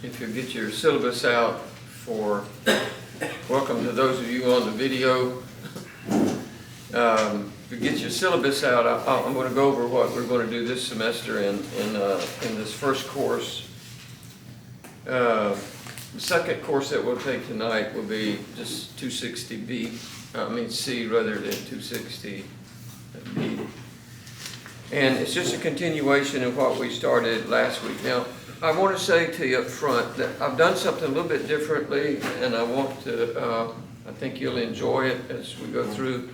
If you get your syllabus out for, welcome to those of you on the video. If you get your syllabus out, I'm going to go over what we're going to do this semester in this first course. The second course that we'll take tonight will be just 260B, C rather than 260B. And it's just a continuation of what we started last week. Now, I want to say to you up front that I've done something a little bit differently, and I want to, I think you'll enjoy it as we go through.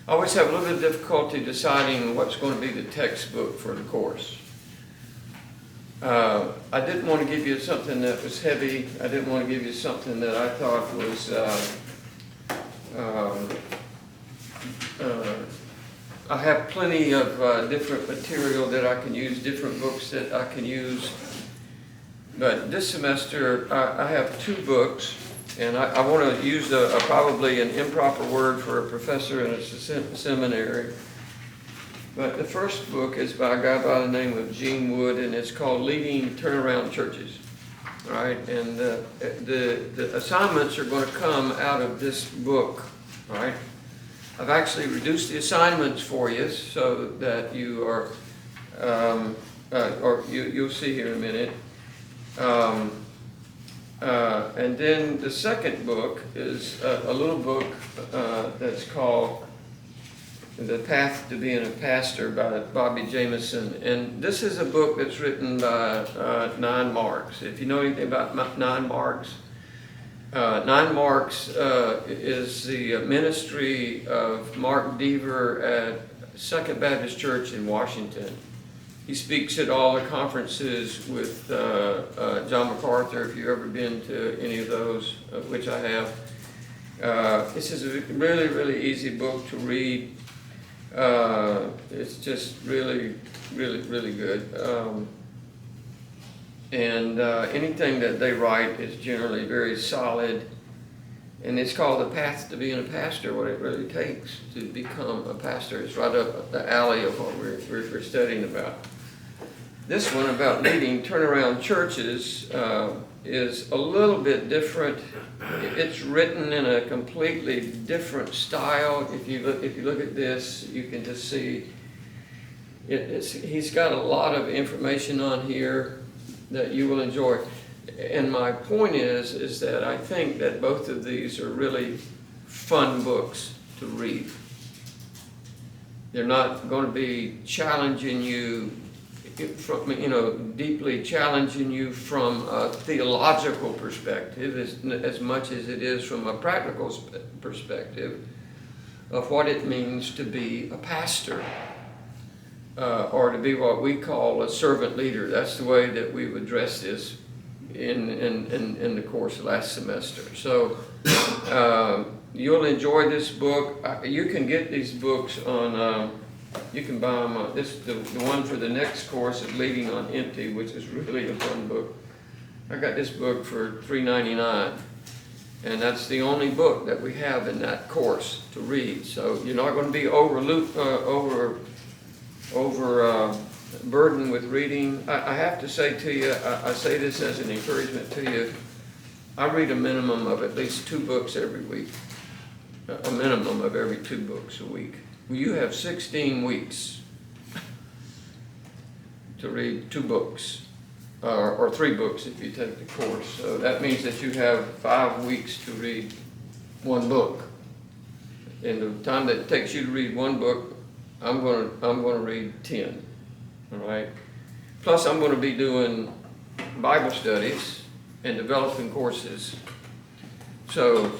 I always have a little bit of difficulty deciding what's going to be the textbook for the course. I didn't want to give you something that was heavy. I didn't want to give you something that I thought was I have plenty of different material that I can use, different books that I can use. But this semester, I have two books, and I want to use probably an improper word for a professor in a seminary. But the first book is by a guy by the name of Gene Wood, and it's called Leading Turnaround Churches. All right, and the assignments are going to come out of this book. All right. I've actually reduced the assignments for you so that you are, you'll see here in a minute. And then the second book is a little book that's called The Path to Being a Pastor by Bobby Jameson. And this is a book that's written by 9 Marks. If you know anything about 9 Marks, 9 Marks is the ministry of Mark Deaver at Second Baptist Church in Washington. He speaks at all the conferences with John MacArthur, if you've ever been to any of those, which I have. This is a really, really easy book to read. It's just really, really, really good. And anything that they write is generally very solid. And it's called The Path to Being a Pastor, what it really takes to become a pastor. It's right up the alley of what we're studying about. This one about leading turnaround churches is a little bit different. It's written in a completely different style. If you look at this, you can just see he's got a lot of information on here that you will enjoy. And my point is that I think that both of these are really fun books to read. They're not going to be challenging you from, deeply challenging you from a theological perspective as much as it is from a practical perspective of what it means to be a pastor. Or to be what we call a servant leader. That's the way that we've addressed this in the course last semester. So you'll enjoy this book. You can get these books on, you can buy them on, the one for the next course is Leading on Empty, which is really a fun book. I got this book for $3.99, and that's the only book that we have in that course to read. So you're not going to be burdened with reading. I have to say to you, I say this as an encouragement to you, I read a minimum of at least 2 books every week. A minimum of every 2 books a week. You have 16 weeks to read 2 books, or 3 books if you take the course. So that means that you have 5 weeks to read 1 book. And the time that it takes you to read 1 book, I'm going to read 10, all right? Plus, I'm going to be doing Bible studies and developing courses. So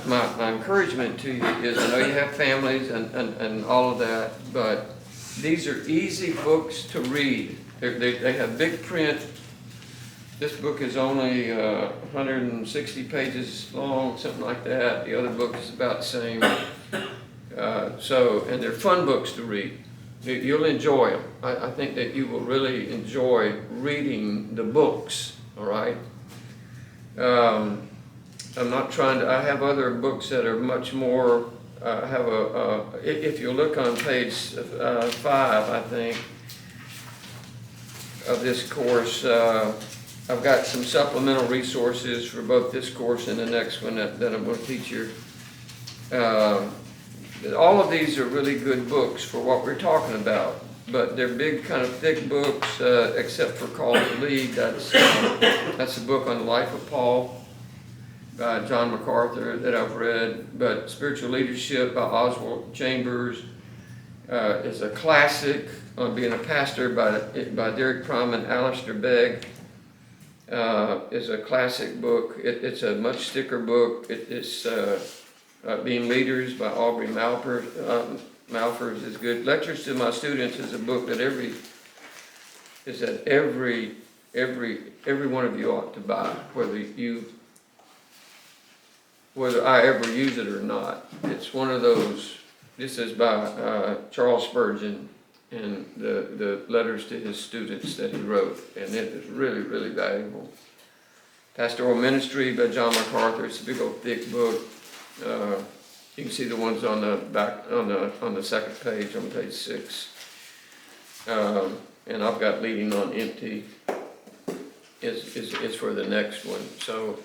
my encouragement to you is, I know you have families and all of that, but these are easy books to read. They have big print. This book is only 160 pages long, something like that. The other book is about the same. And they're fun books to read. You'll enjoy them. I think that you will really enjoy reading the books, all right? I'm not trying to, I have other books that are much more, if you look on page 5, I think, of this course, I've got some supplemental resources for both this course and the next one that I'm going to teach you. All of these are really good books for what we're talking about, but they're big, kind of thick books, except for Call to Lead. That's a book on the life of Paul by John MacArthur that I've read. But Spiritual Leadership by Oswald Chambers is a classic on being a pastor by Derek Prum and Alistair Begg. Is a classic book. It's a much thicker book. It's Being Leaders by Aubrey Malphurs is good. Lectures to My Students is a book that every one of you ought to buy, whether I ever use it or not. It's one of those. This is by Charles Spurgeon and the letters to his students that he wrote, and it is really, really valuable. Pastoral Ministry by John MacArthur. It's a big old thick book. You can see the ones on the back on the second page, on page 6. And I've got Leading on Empty is for the next one. So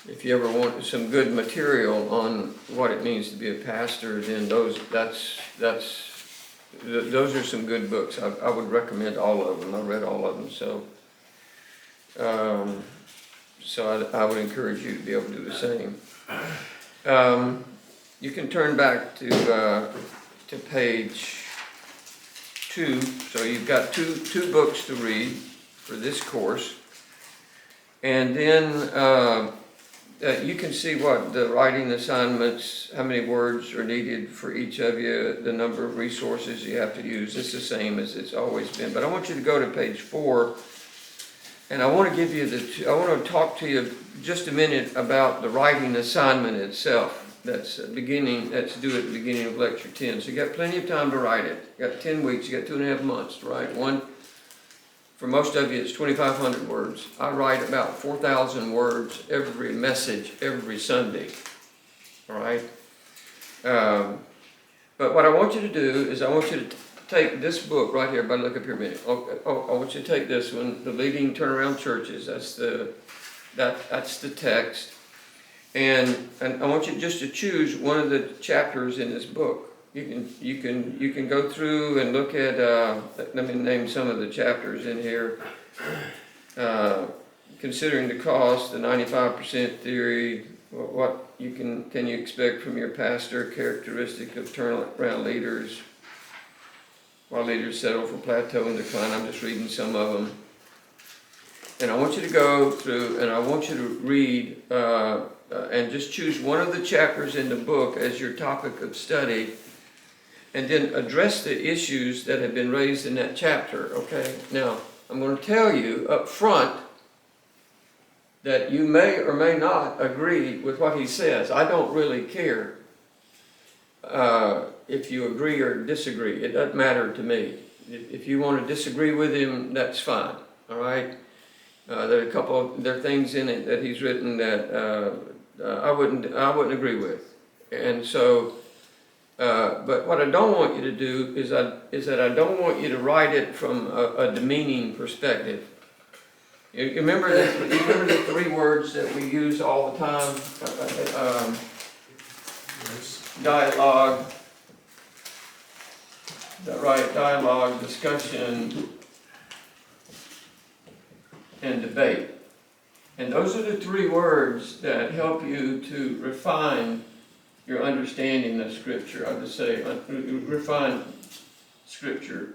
if you ever want some good material on what it means to be a pastor, then those are some good books. I would recommend all of them. I read all of them, so I would encourage you to be able to do the same. You can turn back to page 2. So you've got two books to read for this course, and then you can see what the writing assignments, how many words are needed for each of you, the number of resources you have to use. It's the same as it's always been. But I want you to go to page 4, and I want to give you I want to talk to you just a minute about the writing assignment itself. That's due at the beginning of lecture 10. So you got plenty of time to write it. You got 10 weeks. You got 2.5 months to write one. For most of you, it's 2,500 words. I write about 4,000 words every message, every Sunday. All right? But what I want you to do is I want you to take this book right here. Everybody look up here a minute. I want you to take this one, The Leading Turnaround Churches. That's the text. And I want you just to choose one of the chapters in this book. You can go through and look at. Let me name some of the chapters in here. Considering the cost, the 95% theory. What can you expect from your pastor? Characteristic of turnaround leaders. While leaders settle for plateau and decline. I'm just reading some of them. And I want you to go through and I want you to read and just choose one of the chapters in the book as your topic of study, and then address the issues that have been raised in that chapter, okay? Now, I'm going to tell you up front that you may or may not agree with what he says. I don't really care if you agree or disagree. It doesn't matter to me. If you want to disagree with him, that's fine, all right? There are things in it that he's written that I wouldn't agree with, and so. But what I don't want you to do is that I don't want you to write it from a demeaning perspective. You remember the 3 words that we use all the time? Dialogue. Is that right? Dialogue, discussion, and debate. And those are the 3 words that help you to refine your understanding of Scripture. I would say refine Scripture,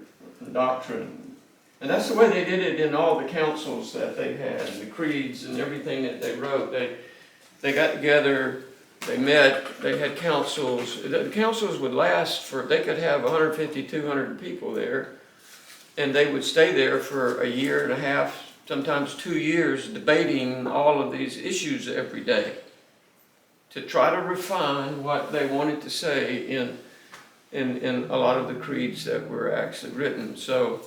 doctrine. And that's the way they did it in all the councils that they had, the creeds and everything that they wrote. They got together, they met, they had councils. The councils would last they could have 150, 200 people there, and they would stay there for a year and a half, sometimes 2 years, debating all of these issues every day, to try to refine what they wanted to say in a lot of the creeds that were actually written. So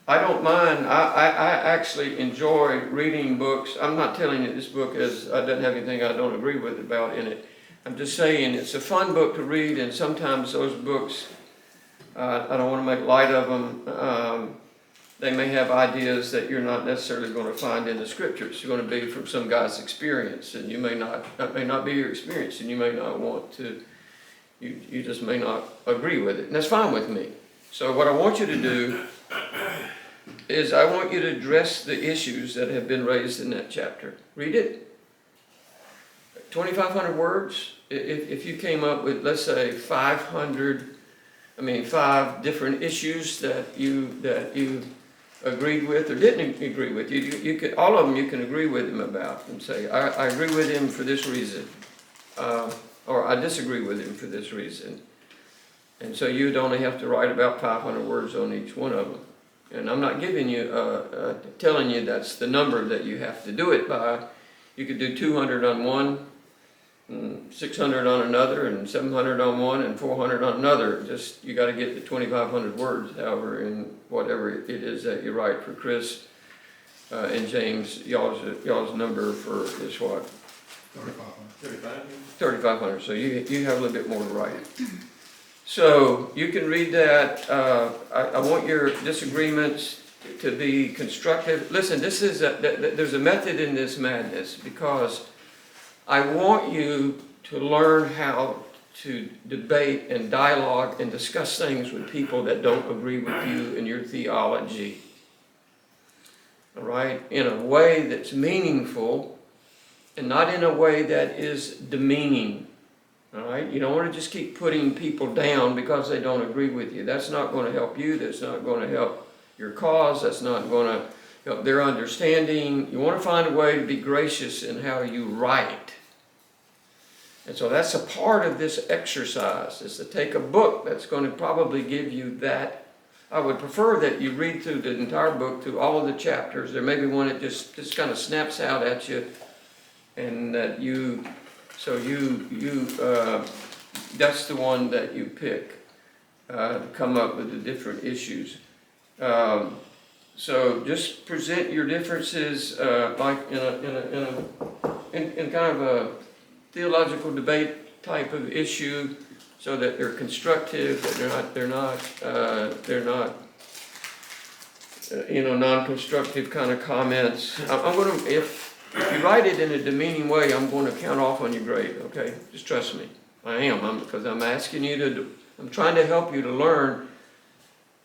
I don't mind. I actually enjoy reading books. I'm not telling you this book doesn't have anything I don't agree with about in it. I'm just saying it's a fun book to read, and sometimes those books, I don't want to make light of them. they may have ideas that you're not necessarily going to find in the scriptures. You're going to be from some guy's experience, and that may not be your experience, and you may not want to, you just may not agree with it. And that's fine with me. So what I want you to do is I want you to address the issues that have been raised in that chapter. Read it. 2,500 words. If you came up with, let's say, 5 different issues that you agreed with or didn't agree with, you could, all of them you can agree with him about and say, I agree with him for this reason, or I disagree with him for this reason. And so you'd only have to write about 500 words on each one of them. And I'm not giving you, telling you that's the number that you have to do it by. You could do 200 on one, and 600 on another, and 700 on one, and 400 on another. Just, you got to get the 2,500 words, however, in whatever it is that you write. For Chris and James, y'all's number for is what? 3,500. 3,500. So you have a little bit more to write. So you can read that. I want your disagreements to be constructive. Listen, there's a method in this madness, because I want you to learn how to debate and dialogue and discuss things with people that don't agree with you and your theology. All right? In a way that's meaningful and not in a way that is demeaning. All right? You don't want to just keep putting people down because they don't agree with you. That's not going to help you. That's not going to help your cause. That's not going to help their understanding. You want to find a way to be gracious in how you write. And so that's a part of this exercise, is to take a book that's going to probably give you that. I would prefer that you read through the entire book, through all of the chapters. There may be one that just kind of snaps out at you, and that that's the one that you pick to come up with the different issues. So just present your differences like in kind of a theological debate type of issue, so that they're constructive, that they're not non-constructive kind of comments. I'm going to, if you write it in a demeaning way, I'm going to count off on your grade. Okay, just trust me. I am, because I'm asking you to. I'm trying to help you to learn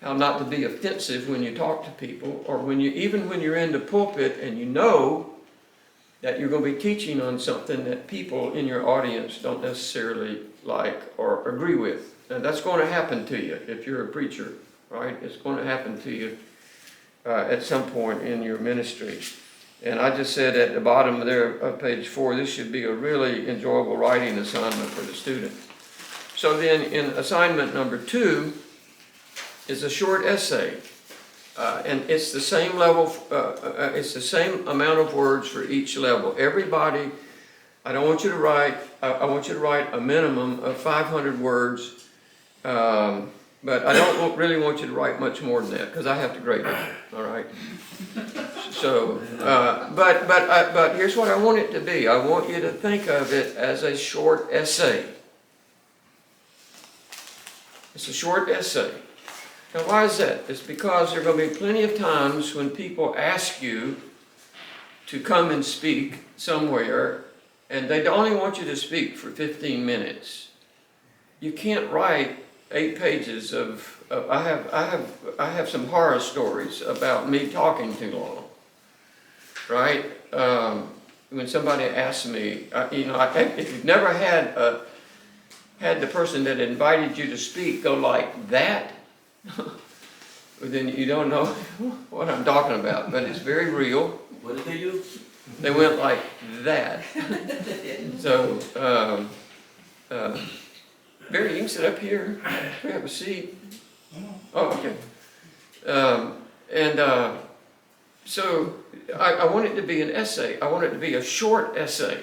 how not to be offensive when you talk to people, or even when you're in the pulpit and you know that you're going to be teaching on something that people in your audience don't necessarily like or agree with. And that's going to happen to you if you're a preacher, right? It's going to happen to you at some point in your ministry. And I just said at the bottom there of page 4, this should be a really enjoyable writing assignment for the student. So then in assignment number 2 is a short essay. And it's the same level, it's the same amount of words for each level. Everybody, I want you to write a minimum of 500 words, but I don't really want you to write much more than that, because I have to grade it, all right? So, but here's what I want it to be. I want you to think of it as a short essay. It's a short essay. Now, why is that? It's because there are going to be plenty of times when people ask you to come and speak somewhere, and they only want you to speak for 15 minutes. You can't write 8 pages of I have some horror stories about me talking too long, right? When somebody asks me, if you've never had the person that invited you to speak go like that, then you don't know what I'm talking about, but it's very real. What did they do? They went like that. So, Barry, you can sit up here. We have a seat. Oh, okay. So I want it to be an essay. I want it to be a short essay.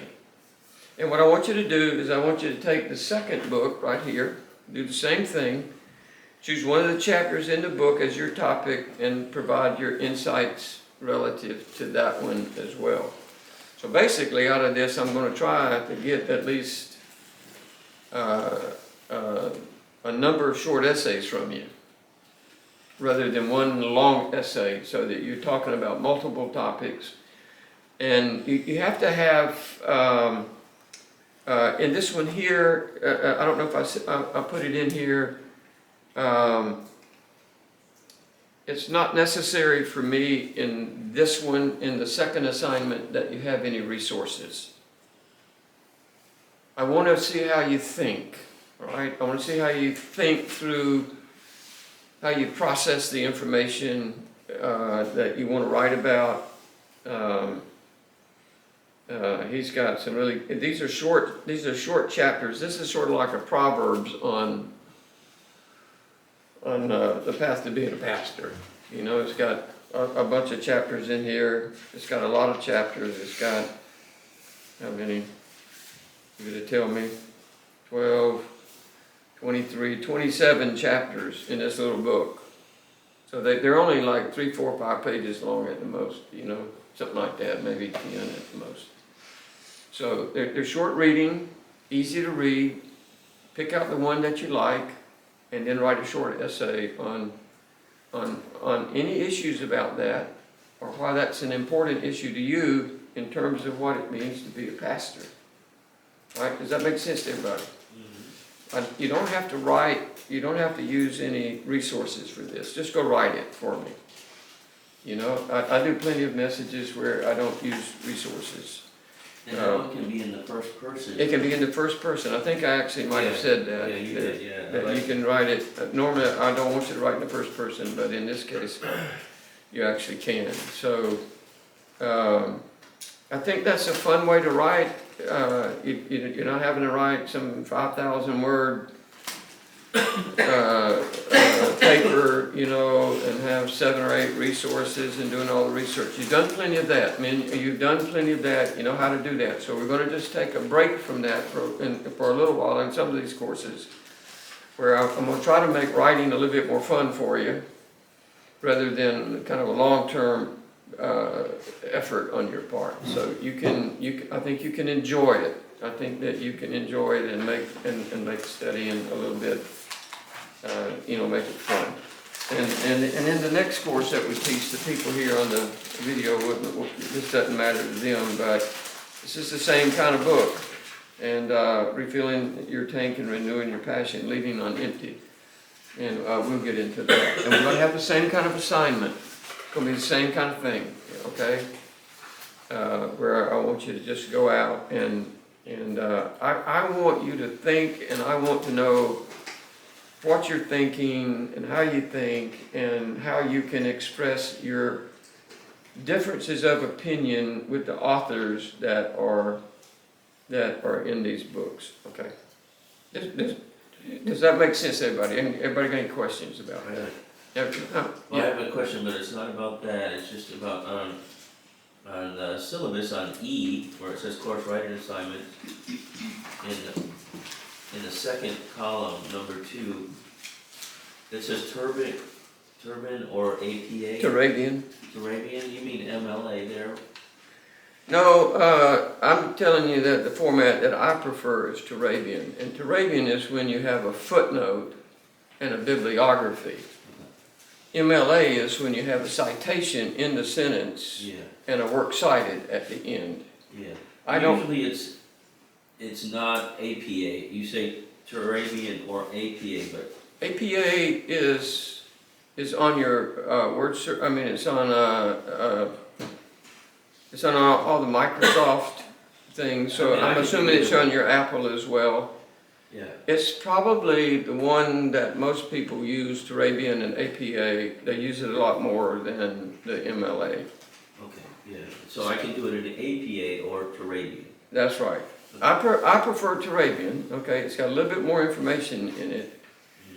And what I want you to do is I want you to take the second book right here, do the same thing. Choose one of the chapters in the book as your topic and provide your insights relative to that one as well. So basically out of this, I'm going to try to get at least a number of short essays from you. rather than one long essay, so that you're talking about multiple topics. And you have to have, in this one here, I don't know if I put it in here, it's not necessary for me in this one, in the second assignment, that you have any resources. I want to see how you think, all right? I want to see how you think through, how you process the information that you want to write about. He's got some really, these are short chapters. This is sort of like a Proverbs on the path to being a pastor. You know, it's got a bunch of chapters in here. It's got a lot of chapters. It's got, how many? You're going to tell me? 12, 23, 27 chapters in this little book. So they're only like 3, 4, 5 pages long at the most, you know, something like that, maybe 10 at the most. So they're short reading, easy to read. Pick out the one that you like, and then write a short essay on any issues about that, or why that's an important issue to you in terms of what it means to be a pastor. All right? Does that make sense to everybody? Mm-hmm. You don't have to write, you don't have to use any resources for this. Just go write it for me. You know, I do plenty of messages where I don't use resources. And that one can be in the first person. It can be in the first person. I think I actually might have said that. Yeah, you did, yeah. That you can write it, normally I don't want you to write in the first person, but in this case, you actually can. So, I think that's a fun way to write. You're not having to write some 5,000 word paper, you know, and have 7 or 8 resources and doing all the research. You've done plenty of that. I mean, you've done plenty of that. You know how to do that. So we're going to just take a break from that for a little while in some of these courses, where I'm going to try to make writing a little bit more fun for you, rather than kind of a long-term effort on your part. So I think you can enjoy it. I think that you can enjoy it and make studying a little bit, you know, make it fun. And in the next course that we teach, the people here on the video, this doesn't matter to them, but this is the same kind of book. And refilling your tank and renewing your passion, leaving on empty. And we'll get into that. And we're going to have the same kind of assignment. It's going to be the same kind of thing, okay? Where I want you to just go out and I want you to think, and I want to know what you're thinking and how you think and how you can express your differences of opinion with the authors that are in these books. Okay. Does that make sense, everybody? Everybody got any questions about that? Well, I have a question, but it's not about that. It's just about on the syllabus on E, where it says course writing assignment, in the second column, number 2, it says turbine or APA. Turabian. Turabian? You mean MLA there? No, I'm telling you that the format that I prefer is Turabian. And Turabian is when you have a footnote and a bibliography. MLA is when you have a citation in the sentence, yeah, and a work cited at the end. Yeah. Usually it's not APA. You say Turabian or APA, but APA is on your word search. I mean, it's on all the Microsoft things. So I'm assuming it's on your Apple as well. Yeah. It's probably the one that most people use, Turabian and APA. They use it a lot more than the MLA. Okay, yeah. So I can do it in APA or Turabian. That's right. Okay. I prefer Turabian, okay? It's got a little bit more information in it.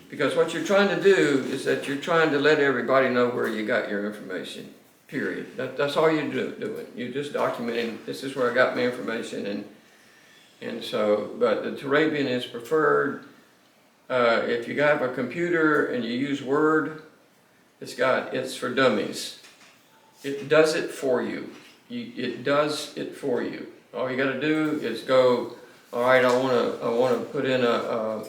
Because what you're trying to do is that you're trying to let everybody know where you got your information, period. That's all you're doing. You're just documenting, this is where I got my information, and so, but the Turabian is preferred. If you have a computer and you use Word, it's for dummies. It does it for you. It does it for you. All you got to do is go All right, I wanna put in a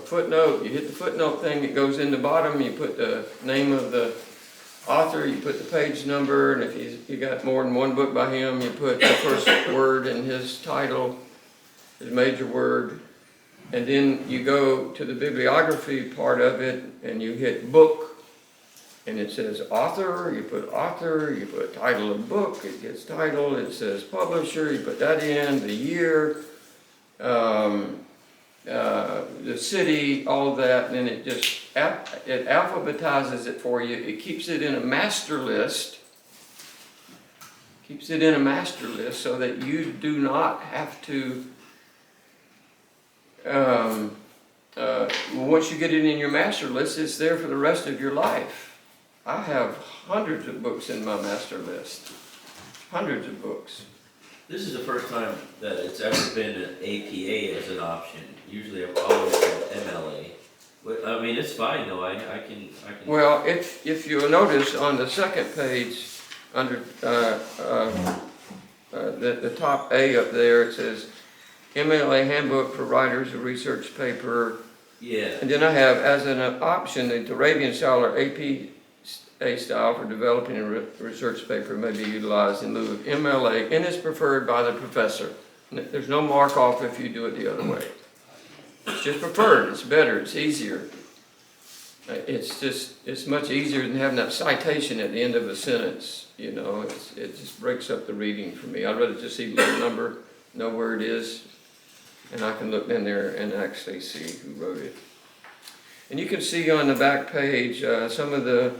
footnote. You hit the footnote thing, it goes in the bottom, you put the name of the author, you put the page number, and if you got more than one book by him, you put the first word in his title, his major word, and then you go to the bibliography part of it, and you hit book, and it says author, you put title of book, it gets title, it says publisher, you put that in, the year, the city, all of that, and then it alphabetizes it for you. It keeps it in a master list. So that you do not have to, once you get it in your master list, it's there for the rest of your life. I have hundreds of books in my master list. Hundreds of books. This is the first time that it's ever been an APA as an option. Usually I've always been MLA. But, I mean, it's fine though, I can. Well, if you'll notice on the second page, under the top A up there, it says MLA Handbook for Writers of Research Paper. Yeah. And then I have as an option the Arabian style or APA style for developing a research paper may be utilized in lieu of MLA and is preferred by the professor. There's no mark off if you do it the other way. It's just preferred, it's better, it's easier. It's much easier than having that citation at the end of a sentence, you know, it just breaks up the reading for me. I'd rather just see the number, know where it is, and I can look in there and actually see who wrote it. And you can see on the back page some of the,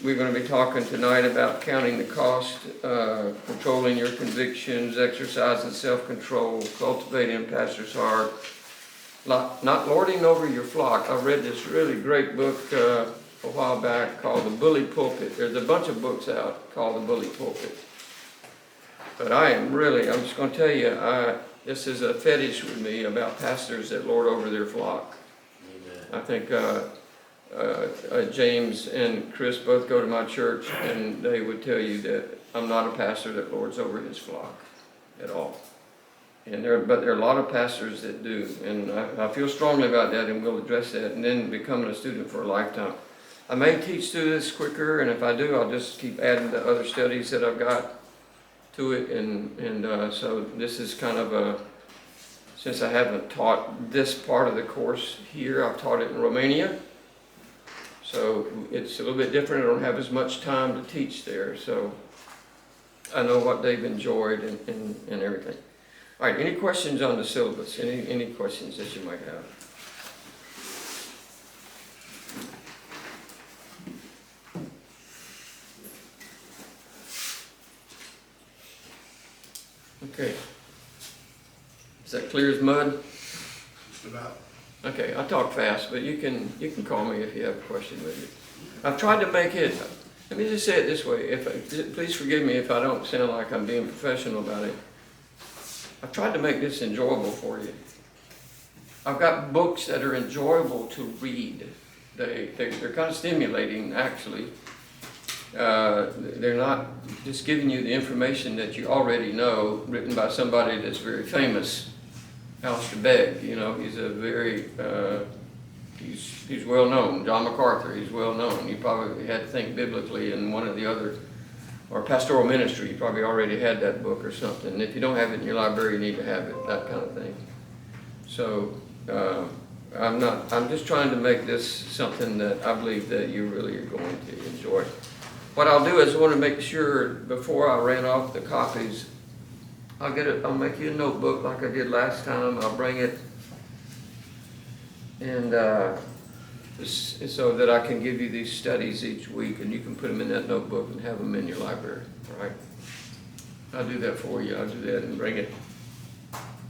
we're going to be talking tonight about counting the cost, controlling your convictions, exercising self-control, cultivating a pastor's heart, not lording over your flock. I read this really great book a while back called The Bully Pulpit. There's a bunch of books out called The Bully Pulpit. But I'm just going to tell you, this is a fetish with me about pastors that lord over their flock. Amen. I think James and Chris both go to my church, and they would tell you that I'm not a pastor that lords over his flock at all. But there are a lot of pastors that do, and I feel strongly about that, and we'll address that, and then becoming a student for a lifetime. I may teach through this quicker, and if I do, I'll just keep adding the other studies that I've got to it, and so this is kind of since I haven't taught this part of the course here, I've taught it in Romania. So it's a little bit different. I don't have as much time to teach there, so I know what they've enjoyed and everything. All right, any questions on the syllabus? Any questions that you might have? Okay. Is that clear as mud? Just about. Okay, I talk fast, but you can call me if you have a question with it. I've tried to make it, let me just say it this way, please forgive me if I don't sound like I'm being professional about it. I've tried to make this enjoyable for you. I've got books that are enjoyable to read. They're kind of stimulating, actually. They're not just giving you the information that you already know, written by somebody that's very famous. Alistair Begg, you know, he's a very, he's well known. John MacArthur, he's well known. You probably had to think biblically in one of the other, or pastoral ministry, you probably already had that book or something. And if you don't have it in your library, you need to have it, that kind of thing. So, I'm just trying to make this something that I believe that you really are going to enjoy. What I'll do is I want to make sure before I ran off the copies, I'll make you a notebook like I did last time. I'll bring it, and so that I can give you these studies each week, and you can put them in that notebook and have them in your library. All right? I'll do that for you. I'll do that and bring it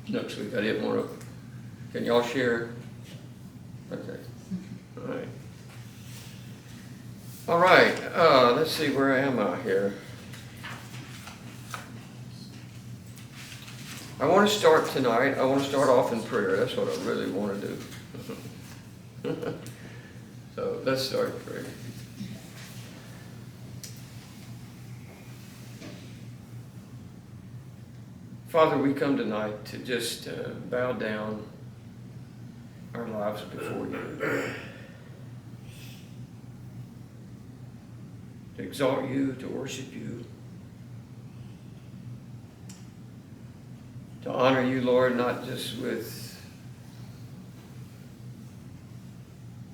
next week. I didn't want to. Can y'all share? Okay. All right. All right. Let's see. Where am I here? I want to start tonight. I want to start off in prayer. That's what I really want to do. So let's start in prayer. Father, we come tonight to just bow down our lives before you. To exalt you, to worship you. To honor you, Lord, not just with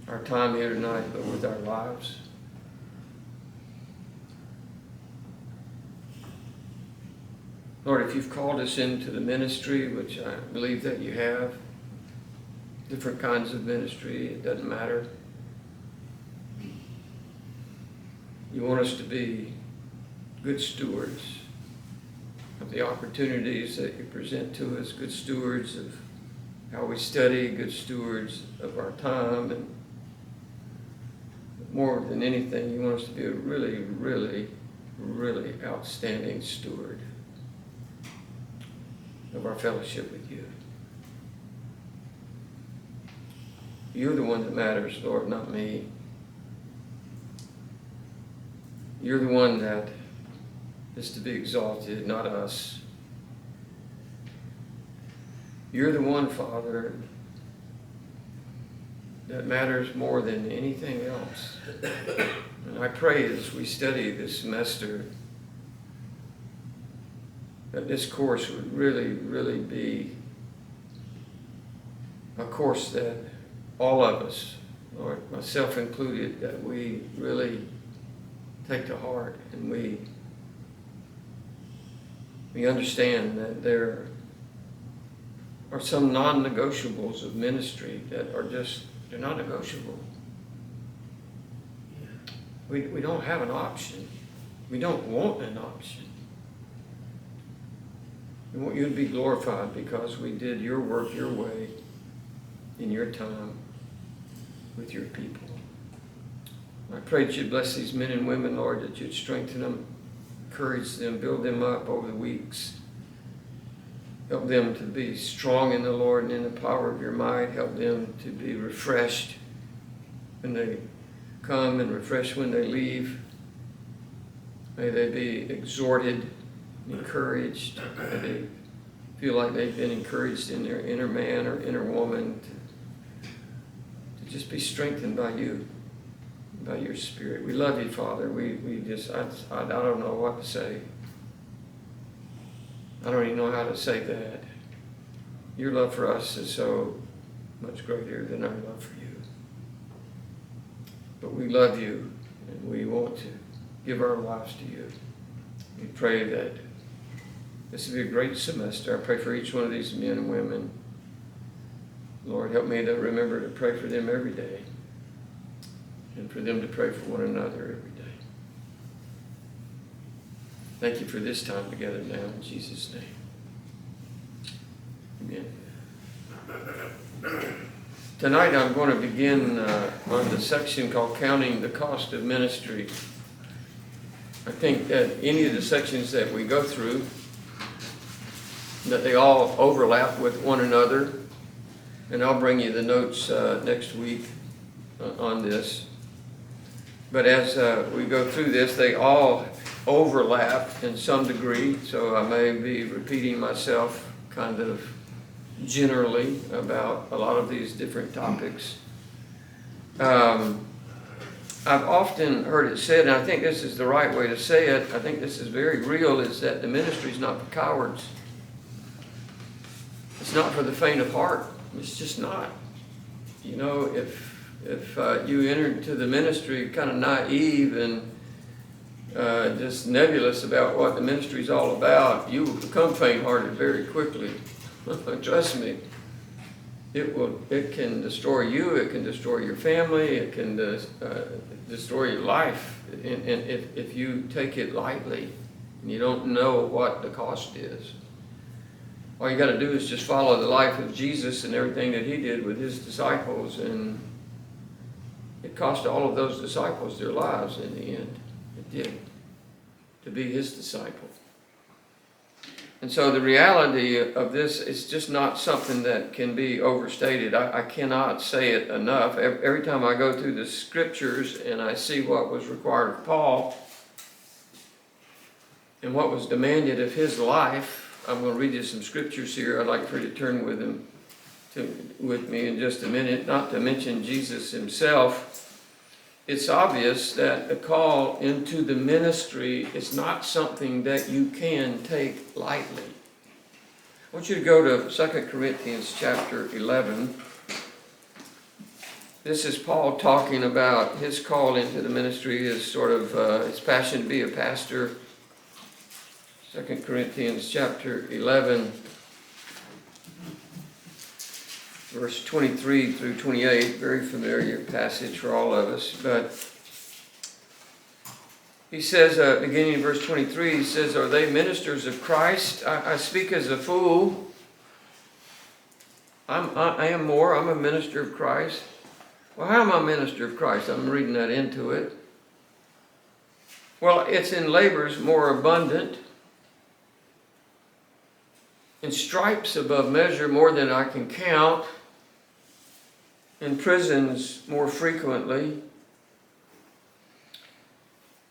our time here tonight, but with our lives. Lord, if you've called us into the ministry, which I believe that you have, different kinds of ministry, it doesn't matter. You want us to be good stewards of the opportunities that you present to us, good stewards of how we study, good stewards of our time, and more than anything, you want us to be a really, really, really outstanding steward of our fellowship with you. You're the one that matters, Lord, not me. You're the one that is to be exalted, not us. You're the one, Father, that matters more than anything else. And I pray as we study this semester that this course would really, really be a course that all of us, Lord, myself included, that we really take to heart, and we understand that there are some non-negotiables of ministry that are just, they're not negotiable. We don't have an option. We don't want an option. We want you to be glorified because we did your work your way in your time with your people. I pray that you'd bless these men and women, Lord, that you'd strengthen them, encourage them, build them up over the weeks. Help them to be strong in the Lord and in the power of your might. Help them to be refreshed when they come and refreshed when they leave. May they be exhorted, encouraged. May they feel like they've been encouraged in their inner man or inner woman to just be strengthened by you, by your Spirit. We love you, Father. I don't know what to say. I don't even know how to say that. Your love for us is so much greater than our love for you. But we love you, and we want to give our lives to you. We pray that this will be a great semester. I pray for each one of these men and women. Lord, help me to remember to pray for them every day, and for them to pray for one another every day. Thank you for this time together now, in Jesus' name. Amen. Tonight I'm going to begin on the section called Counting the Cost of Ministry. I think that any of the sections that we go through, that they all overlap with one another. And I'll bring you the notes next week on this. But as we go through this, they all overlap in some degree, so I may be repeating myself kind of generally about a lot of these different topics. I've often heard it said, and I think this is the right way to say it, I think this is very real, is that the ministry is not for cowards. It's not for the faint of heart. It's just not. You know, if you enter into the ministry kind of naive and just nebulous about what the ministry is all about, you will become faint-hearted very quickly. Trust me. It can destroy you. It can destroy your family. It can destroy your life. And if you take it lightly and you don't know what the cost is. All you got to do is just follow the life of Jesus and everything that he did with his disciples, and it cost all of those disciples their lives in the end. It did, to be his disciple. And so the reality of this is just not something that can be overstated. I cannot say it enough. Every time I go through the scriptures and I see what was required of Paul and what was demanded of his life, I'm going to read you some scriptures here. I'd like for you to turn with me in just a minute, not to mention Jesus himself. It's obvious that the call into the ministry is not something that you can take lightly. I want you to go to 2 Corinthians chapter 11. This is Paul talking about his call into the ministry, his sort of his passion to be a pastor. 2 Corinthians chapter 11, verse 23 through 28, very familiar passage for all of us. But he says, beginning in verse 23, he says, "Are they ministers of Christ? I speak as a fool. I am more. I'm a minister of Christ." Well, how am I a minister of Christ? I'm reading that into it. Well, it's in labors more abundant, in stripes above measure more than I can count, in prisons more frequently,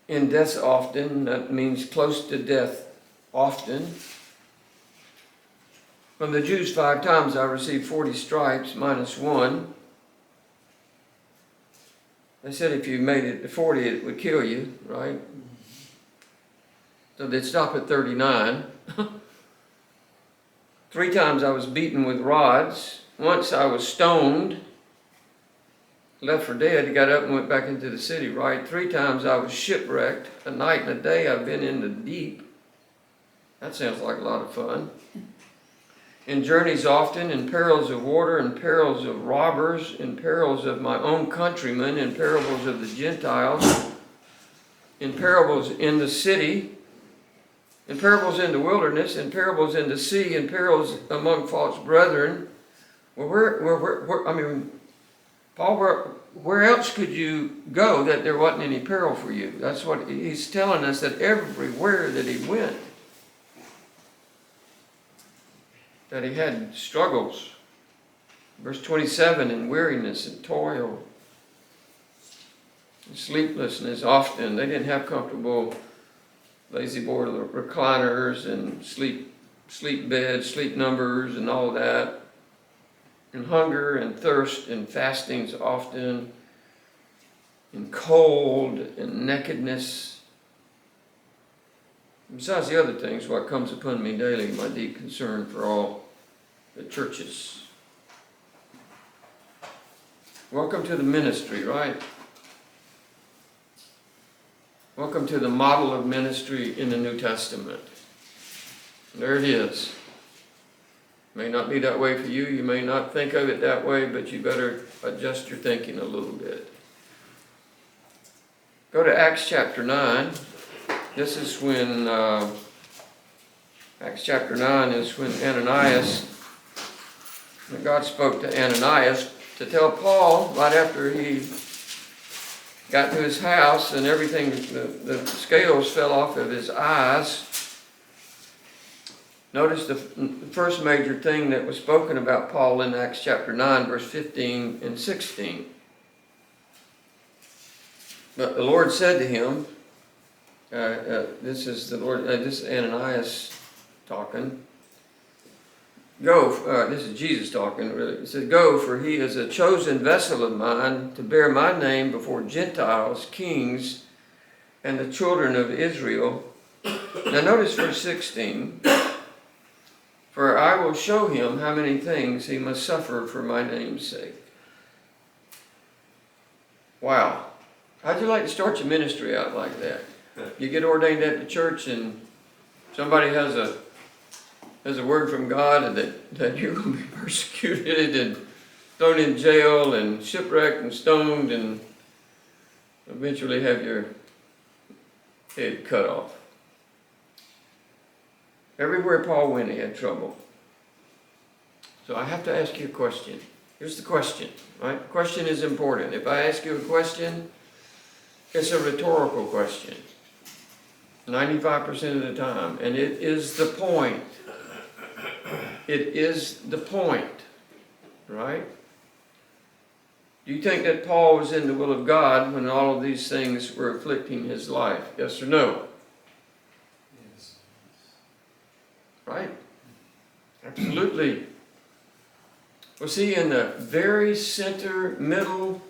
in deaths often. That means close to death often. From the Jews 5 times I received 40 stripes minus 1. They said if you made it to 40, it would kill you, right? So they'd stop at 39. 3 times I was beaten with rods. Once I was stoned, left for dead, got up and went back into the city, right? 3 times I was shipwrecked. A night and a day I've been in the deep. That sounds like a lot of fun. In journeys often, in perils of water, in perils of robbers, in perils of my own countrymen, in parables of the Gentiles, in parables in the city, in parables in the wilderness, in parables in the sea, in perils among false brethren. Well, Paul, where else could you go that there wasn't any peril for you? That's what he's telling us, that everywhere that he went, that he had struggles. Verse 27, in weariness and toil, and sleeplessness often. They didn't have comfortable lazy boy recliners and sleep beds, sleep numbers and all that. And hunger and thirst and fastings often, and cold and nakedness. Besides the other things, what comes upon me daily, my deep concern for all the churches. Welcome to the ministry, right? Welcome to the model of ministry in the New Testament. There it is. May not be that way for you. You may not think of it that way, but you better adjust your thinking a little bit. Go to Acts chapter 9. This is when, Acts chapter 9 is when God spoke to Ananias to tell Paul, right after he got to his house and everything, the scales fell off of his eyes. Notice the first major thing that was spoken about Paul in Acts chapter 9, verse 15 and 16. But the Lord said to him, this is Ananias talking. Go, this is Jesus talking, really. He said, "Go, for he is a chosen vessel of mine to bear my name before Gentiles, kings, and the children of Israel." Now notice verse 16. "For I will show him how many things he must suffer for my name's sake." Wow. How'd you like to start your ministry out like that? You get ordained at the church and somebody has a word from God that you're going to be persecuted and thrown in jail and shipwrecked and stoned and eventually have your head cut off. Everywhere Paul went, he had trouble. So I have to ask you a question. Here's the question, right? The question is important. If I ask you a question, it's a rhetorical question. 95% of the time. And it is the point. It is the point, right? Do you think that Paul was in the will of God when all of these things were afflicting his life? Yes or no? Yes. Right? absolutely. Was he in the very center, middle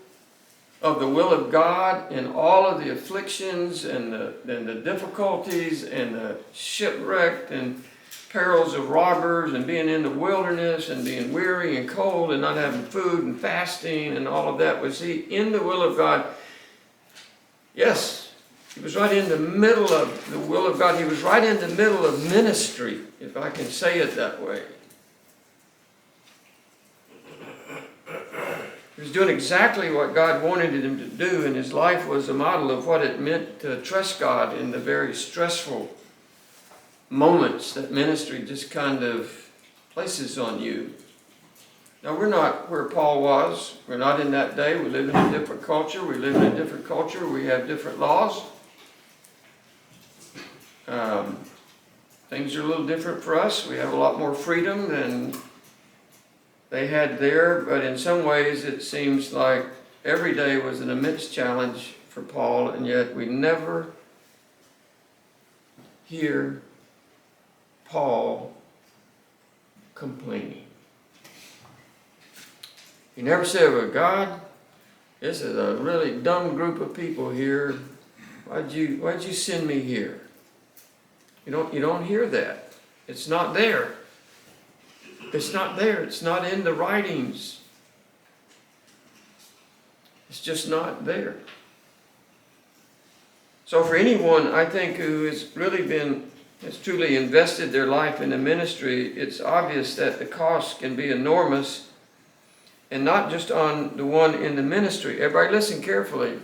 of the will of God in all of the afflictions and the difficulties and the shipwreck and perils of robbers and being in the wilderness and being weary and cold and not having food and fasting and all of that? Was he in the will of God? Yes, he was right in the middle of the will of God. He was right in the middle of ministry, if I can say it that way. He was doing exactly what God wanted him to do, and his life was a model of what it meant to trust God in the very stressful moments that ministry just kind of places on you. Now, we're not where Paul was. We're not in that day. We live in a different culture. We live in a different culture. We have different laws. Things are a little different for us. We have a lot more freedom than they had there, but in some ways it seems like every day was an immense challenge for Paul, and yet we never hear Paul complaining. He never said, well, God, this is a really dumb group of people here. Why'd you send me here? You don't hear that. It's not there. It's not there. It's not in the writings. It's just not there. So for anyone, I think, who has truly invested their life in the ministry, it's obvious that the cost can be enormous, and not just on the one in the ministry. Everybody listen carefully.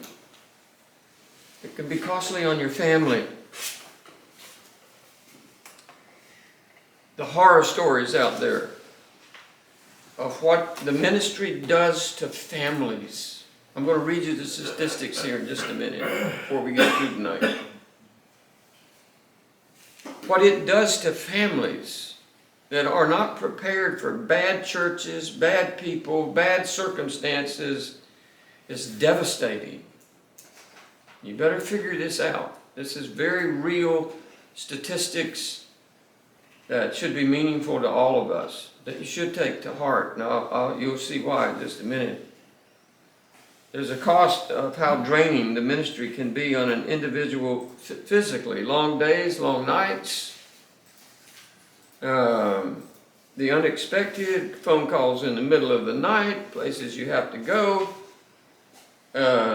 It can be costly on your family. The horror stories out there of what the ministry does to families. I'm going to read you the statistics here in just a minute before we get through tonight. What it does to families that are not prepared for bad churches, bad people, bad circumstances is devastating. You better figure this out. This is very real statistics that should be meaningful to all of us, that you should take to heart. Now, you'll see why in just a minute. There's a cost of how draining the ministry can be on an individual physically. Long days, long nights, the unexpected phone calls in the middle of the night, places you have to go.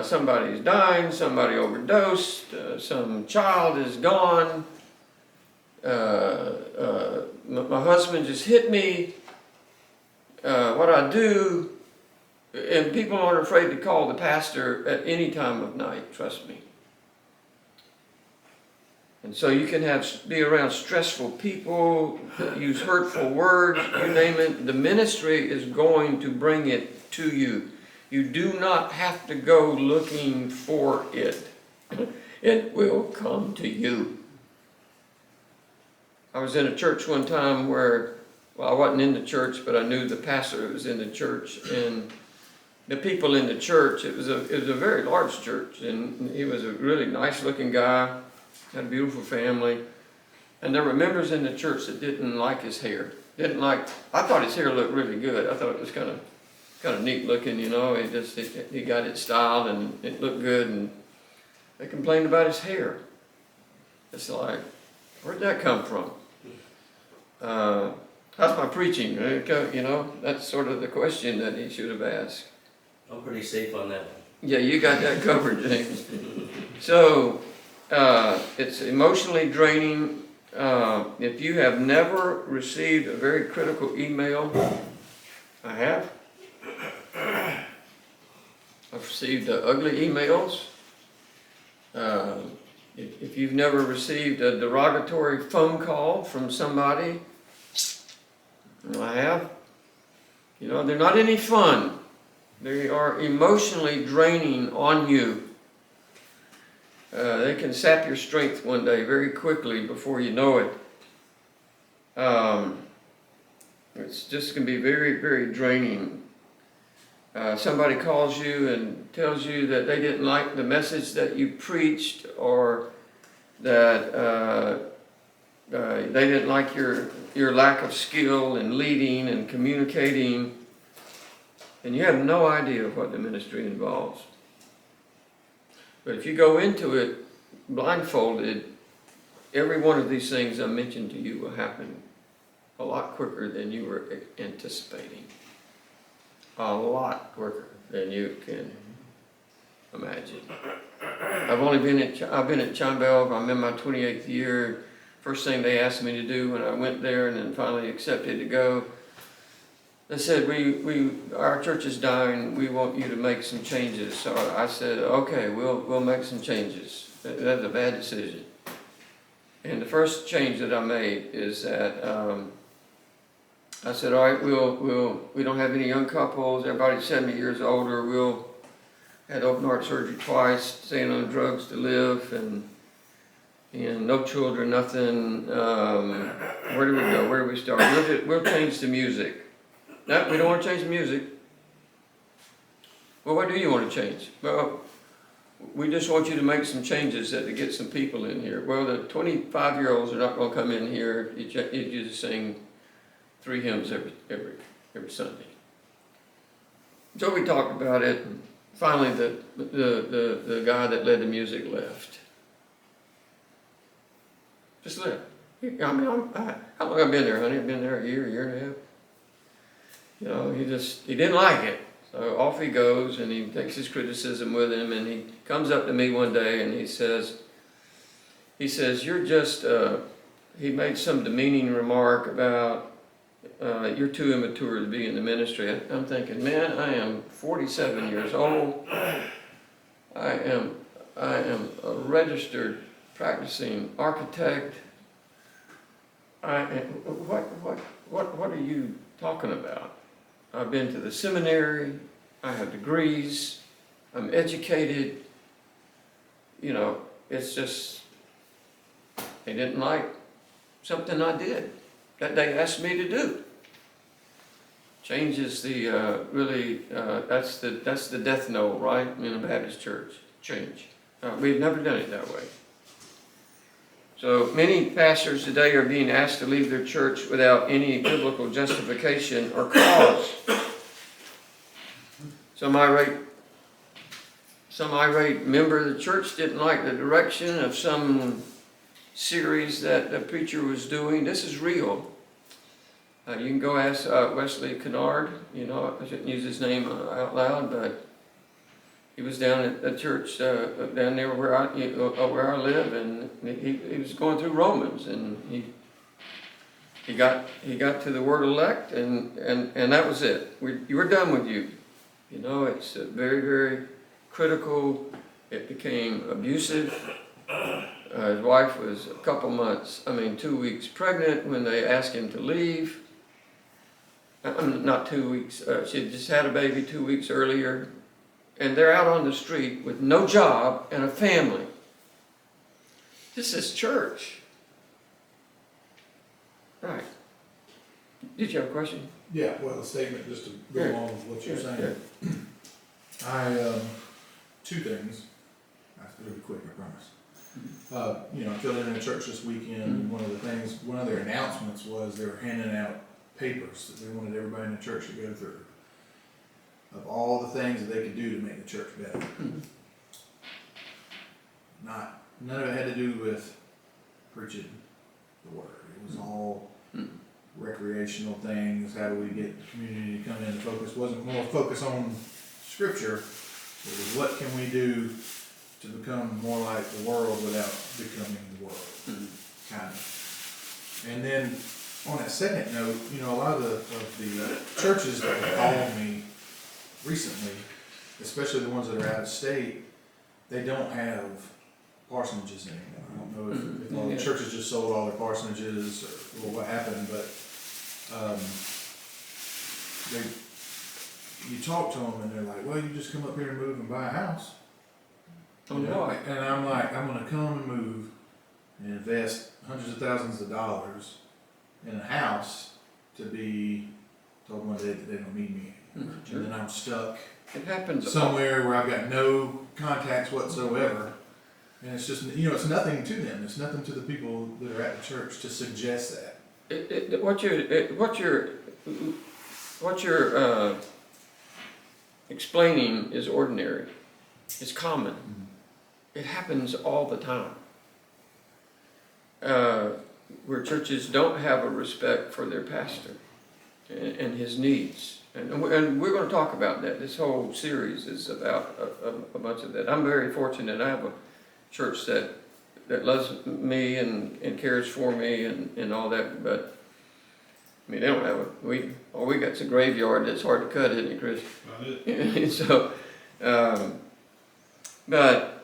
Somebody's dying, somebody overdosed, some child is gone. My husband just hit me. What I do, and people aren't afraid to call the pastor at any time of night, trust me. And so you can be around stressful people, use hurtful words, you name it. The ministry is going to bring it to you. You do not have to go looking for it. It will come to you. I was in a church one time where, well, I wasn't in the church, but I knew the pastor who was in the church, and the people in the church, it was a very large church, and he was a really nice looking guy, had a beautiful family, and there were members in the church that didn't like his hair. I thought his hair looked really good. I thought it was kind of neat looking, you know. He got it styled and it looked good, and they complained about his hair. It's like, where'd that come from? How's my preaching? You know, that's sort of the question that he should have asked. I'm pretty safe on that one. Yeah, you got that covered, James. So, it's emotionally draining. If you have never received a very critical email, I have. I've received ugly emails. If you've never received a derogatory phone call from somebody, I have. You know, they're not any fun. They are emotionally draining on you. They can sap your strength one day very quickly before you know it. It's just going to be very, very draining. Somebody calls you and tells you that they didn't like the message that you preached, or that They didn't like your lack of skill in leading and communicating, and you have no idea what the ministry involves. But if you go into it blindfolded, every one of these things I mentioned to you will happen a lot quicker than you were anticipating. A lot quicker than you can imagine. I've been at John Bell, I'm in my 28th year. First thing they asked me to do when I went there and then finally accepted to go, they said, our church is dying, we want you to make some changes. So I said, okay, we'll make some changes. That's a bad decision. And the first change that I made is that I said, all right, we don't have any young couples, everybody's 70 years older, we'll had open heart surgery twice, staying on drugs to live, and no children, nothing. Where do we go? Where do we start? We'll change the music. No, we don't want to change the music. Well, what do you want to change? Well, we just want you to make some changes to get some people in here. Well, the 25-year-olds are not going to come in here. You just sing 3 hymns every Sunday. So we talked about it. And finally, the guy that led the music left. Just left. I mean, how long have I been there, honey? I've been there a year and a half. You know, he didn't like it. So off he goes, and he takes his criticism with him, and he comes up to me one day and he says, you're just, he made some demeaning remark about, you're too immature to be in the ministry. I'm thinking, man, I am 47 years old. I am a registered practicing architect. What are you talking about? I've been to the seminary, I have degrees, I'm educated. You know, it's just, they didn't like something I did that they asked me to do. Changes the, that's the death knell, right, in a Baptist church, change. We've never done it that way. So many pastors today are being asked to leave their church without any biblical justification or cause. Some irate member of the church didn't like the direction of some series that the preacher was doing. This is real. You can go ask Wesley Kennard. You know, I shouldn't use his name out loud, but he was down at a church down there where I live, and he was going through Romans, and he got to the word elect, and that was it. We're done with you. You know, it's very, very critical. It became abusive. His wife was 2 weeks pregnant when they asked him to leave. Not 2 weeks. She had just had a baby 2 weeks earlier. And they're out on the street with no job and a family. This is church. Right. Did you have a question? Yeah, well, a statement just to go along with what you're saying. Yeah. 2 things. That's really quick, I promise. You know, I filled in a church this weekend, and one of their announcements was they were handing out papers that they wanted everybody in the church to go through, of all the things that they could do to make the church better. None of it had to do with preaching the word. It was all recreational things. How do we get the community to come in and focus? It wasn't more focus on scripture. It was what can we do to become more like the world without becoming the world, kind of. And then on that second note, you know, a lot of the churches that have called me recently, especially the ones that are out of state, they don't have parsonages anymore. I don't know if all the churches just sold all their parsonages or what happened, but you talk to them and they're like, well, you just come up here and move and buy a house. Oh, no. And I'm like, I'm going to come and move and invest hundreds of thousands of dollars in a house to be told one day that they don't need me anymore. Sure. And then I'm stuck it happens somewhere where I've got no contacts whatsoever. And it's just, it's nothing to them. It's nothing to the people that are at the church to suggest that. What you're explaining is ordinary. It's common. It happens all the time. Where churches don't have a respect for their pastor and his needs. And we're going to talk about that. This whole series is about a bunch of that. I'm very fortunate. I have a church that loves me and cares for me and all that. But, I mean, they don't have all we got's a graveyard that's hard to cut, isn't it, Chris? So, but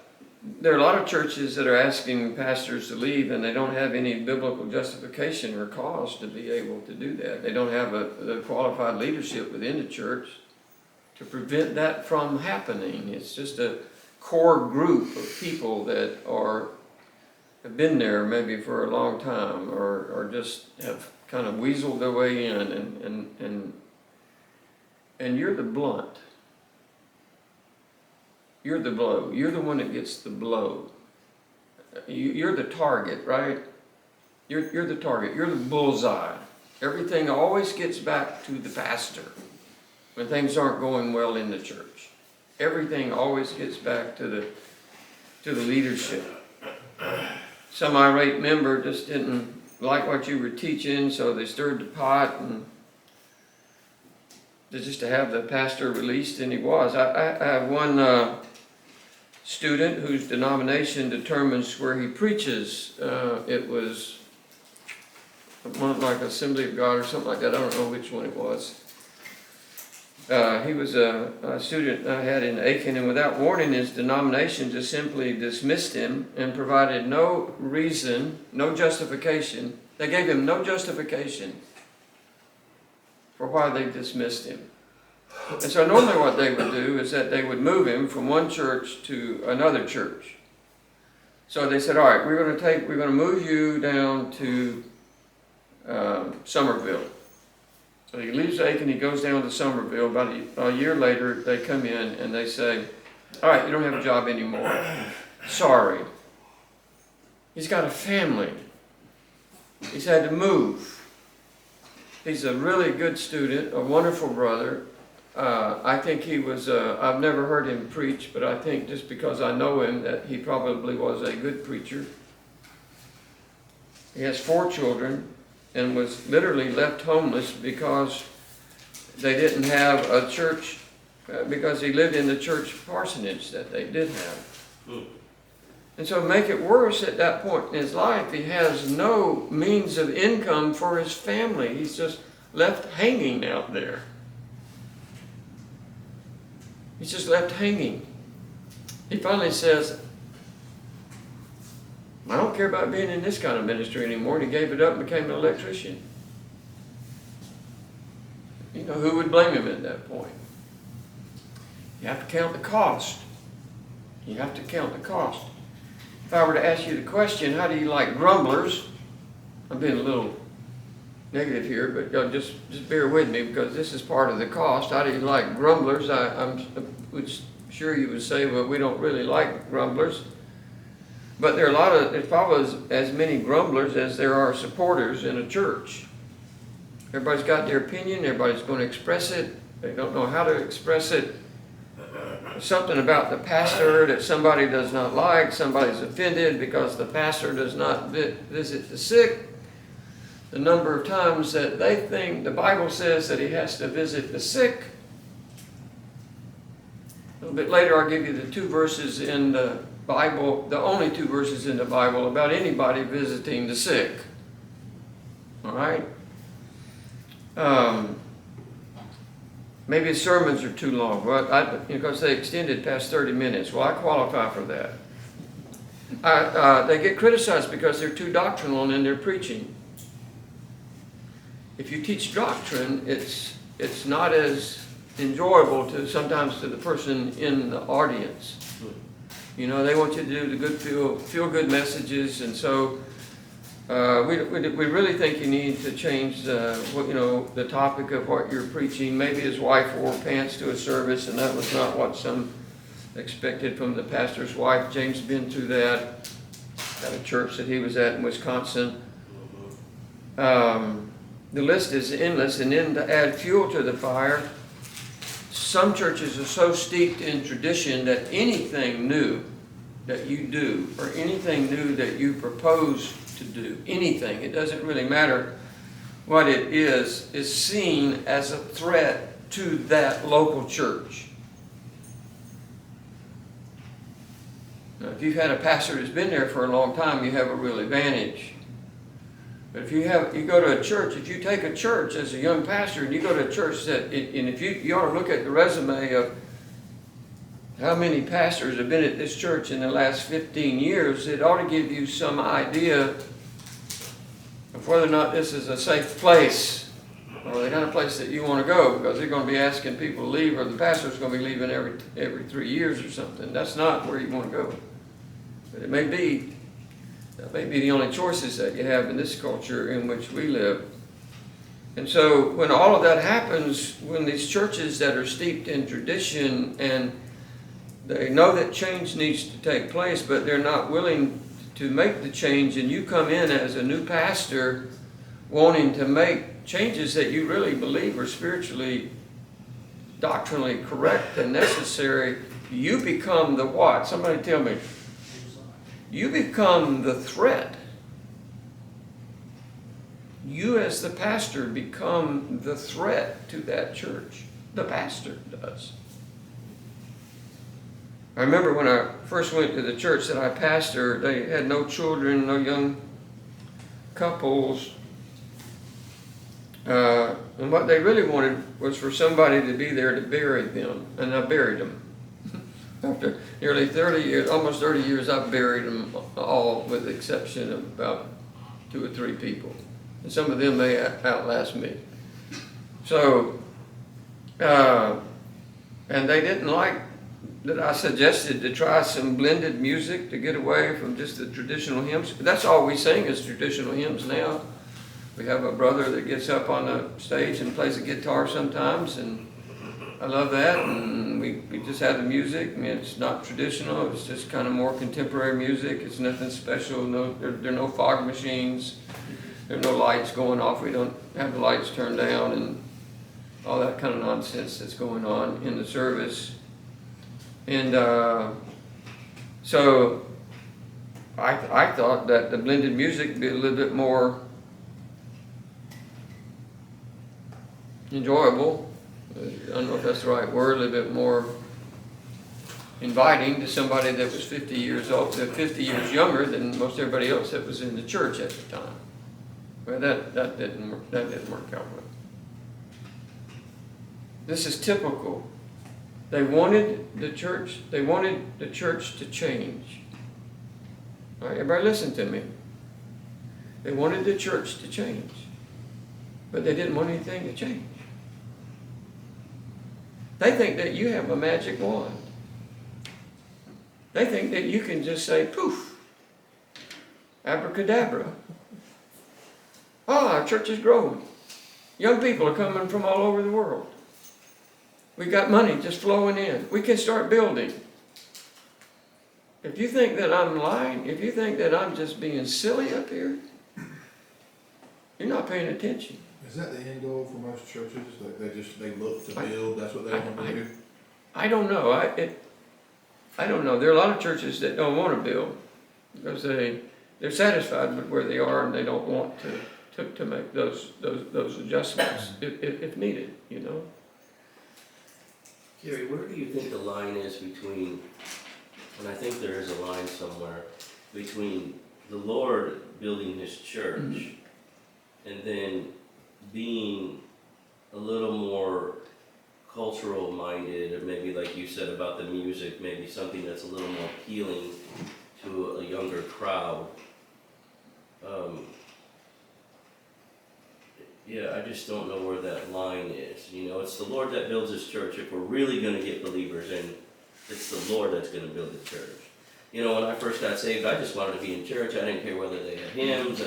there are a lot of churches that are asking pastors to leave, and they don't have any biblical justification or cause to be able to do that. They don't have the qualified leadership within the church to prevent that from happening. It's just a core group of people that have been there maybe for a long time, or just have kind of weaseled their way in, and you're the blunt. You're the blow. You're the one that gets the blow. You're the target, right? You're the target. You're the bullseye. Everything always gets back to the pastor when things aren't going well in the church. Everything always gets back to the leadership. Some irate member just didn't like what you were teaching, so they stirred the pot and just to have the pastor released, and he was. I have one student whose denomination determines where he preaches. It was one like Assembly of God or something like that. I don't know which one it was. He was a student I had in Aiken, and without warning, his denomination just simply dismissed him and provided no reason, no justification. They gave him no justification for why they dismissed him. And so normally what they would do is that they would move him from one church to another church. So they said, all right, we're going to move you down to Somerville. So he leaves Aiken, he goes down to Somerville. About a year later, they come in and they say, all right, you don't have a job anymore. Sorry. He's got a family. He's had to move. He's a really good student, a wonderful brother. I think he was, I've never heard him preach, but I think just because I know him that he probably was a good preacher. He has 4 children and was literally left homeless because they didn't have a church, because he lived in the church parsonage that they did have. And so make it worse, at that point in his life, he has no means of income for his family. He's just left hanging out there. He's just left hanging. He finally says, I don't care about being in this kind of ministry anymore. And he gave it up and became an electrician. You know, who would blame him at that point? You have to count the cost. You have to count the cost. If I were to ask you the question, how do you like grumblers? I'm being a little negative here, but just bear with me because this is part of the cost. How do you like grumblers? I'm sure you would say, well, we don't really like grumblers. But there's probably as many grumblers as there are supporters in a church. Everybody's got their opinion. Everybody's going to express it. They don't know how to express it. There's something about the pastor that somebody does not like. Somebody's offended because the pastor does not visit the sick. The number of times that they think the Bible says that he has to visit the sick. A little bit later I'll give you the 2 verses in the Bible, the only 2 verses in the Bible about anybody visiting the sick. All right? Maybe sermons are too long, because they extended past 30 minutes. Well, I qualify for that. They get criticized because they're too doctrinal in their preaching. If you teach doctrine, it's not as enjoyable sometimes to the person in the audience. You know, they want you to do the good feel good messages, and so we really think you need to change the topic of what you're preaching. Maybe his wife wore pants to a service, and that was not what expected from the pastor's wife. James been through that at a church that he was at in Wisconsin. The list is endless, and then to add fuel to the fire, some churches are so steeped in tradition that anything new that you do, or anything new that you propose to do, anything, it doesn't really matter what it is seen as a threat to that local church. Now, if you've had a pastor who's been there for a long time, you have a real advantage. But if you go to a church, if you take a church as a young pastor and you go to a church and if you ought to look at the resume of how many pastors have been at this church in the last 15 years, it ought to give you some idea of whether or not this is a safe place or the kind of place that you want to go, because they're going to be asking people to leave, or the pastor's going to be leaving every 3 years or something. That's not where you want to go. But it may be. That may be the only choices that you have in this culture in which we live. And so when all of that happens, when these churches that are steeped in tradition and they know that change needs to take place, but they're not willing to make the change, and you come in as a new pastor wanting to make changes that you really believe are spiritually, doctrinally correct and necessary, you become the what? Somebody tell me. You become the threat. You as the pastor become the threat to that church. The pastor does. I remember when I first went to the church that I pastored, they had no children, no young couples. And what they really wanted was for somebody to be there to bury them. And I buried them. After nearly 30 years, almost 30 years, I've buried them all with the exception of about 2 or 3 people. And some of them may outlast me. So, and they didn't like that I suggested to try some blended music to get away from just the traditional hymns. That's all we sing is traditional hymns now. We have a brother that gets up on the stage and plays the guitar sometimes, and I love that, and we just have the music. I mean, it's not traditional, it's just kind of more contemporary music. It's nothing special. There are no fog machines. There are no lights going off. We don't have the lights turned down and all that kind of nonsense that's going on in the service. And so I thought that the blended music would be a little bit more enjoyable. I don't know if that's the right word, a little bit more inviting to somebody that was 50 years old, 50 years younger than most everybody else that was in the church at the time. Well, that didn't work out well. This is typical. They wanted the church to change. All right, everybody listen to me. They wanted the church to change, but they didn't want anything to change. They think that you have a magic wand. They think that you can just say, poof, abracadabra. Oh, our church is growing. Young people are coming from all over the world. We've got money just flowing in. We can start building. If you think that I'm lying, if you think that I'm just being silly up here, you're not paying attention. Is that the end goal for most churches? Like they look to build, that's what they want to do? I don't know. I don't know. There are a lot of churches that don't want to build because they're satisfied with where they are and they don't want to make those adjustments if needed, you know. Gary, where do you think the line is between, and I think there is a line somewhere, between the Lord building His church and then being a little more cultural minded, or maybe like you said about the music, maybe something that's a little more appealing to a younger crowd. Yeah, I just don't know where that line is. You know, it's the Lord that builds His church. If we're really going to get believers in, it's the Lord that's going to build the church. You know, when I first got saved, I just wanted to be in church. I didn't care whether they had hymns.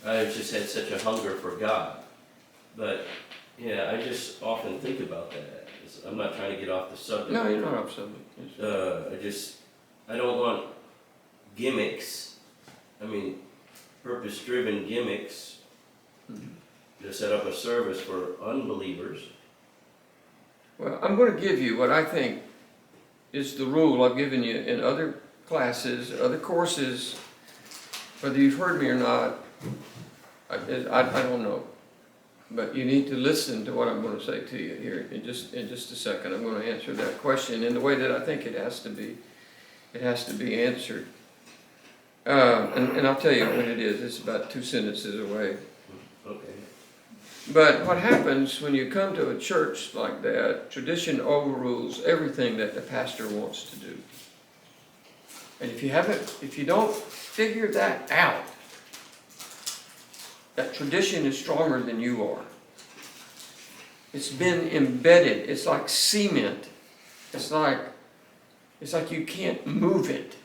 I just had such a hunger for God. But Yeah, I just often think about that. I'm not trying to get off the subject. No, you're not off subject. I don't want gimmicks, purpose-driven gimmicks to set up a service for unbelievers. Well, I'm going to give you what I think is the rule I've given you in other classes, other courses, whether you've heard me or not, I don't know. But you need to listen to what I'm going to say to you here in just a second. I'm going to answer that question in the way that I think it has to be. It has to be answered. And I'll tell you what it is. It's about 2 sentences away. Okay. But what happens when you come to a church like that, tradition overrules everything that the pastor wants to do. And if you don't figure that out, that tradition is stronger than you are. It's been embedded. It's like cement. It's like you can't move it.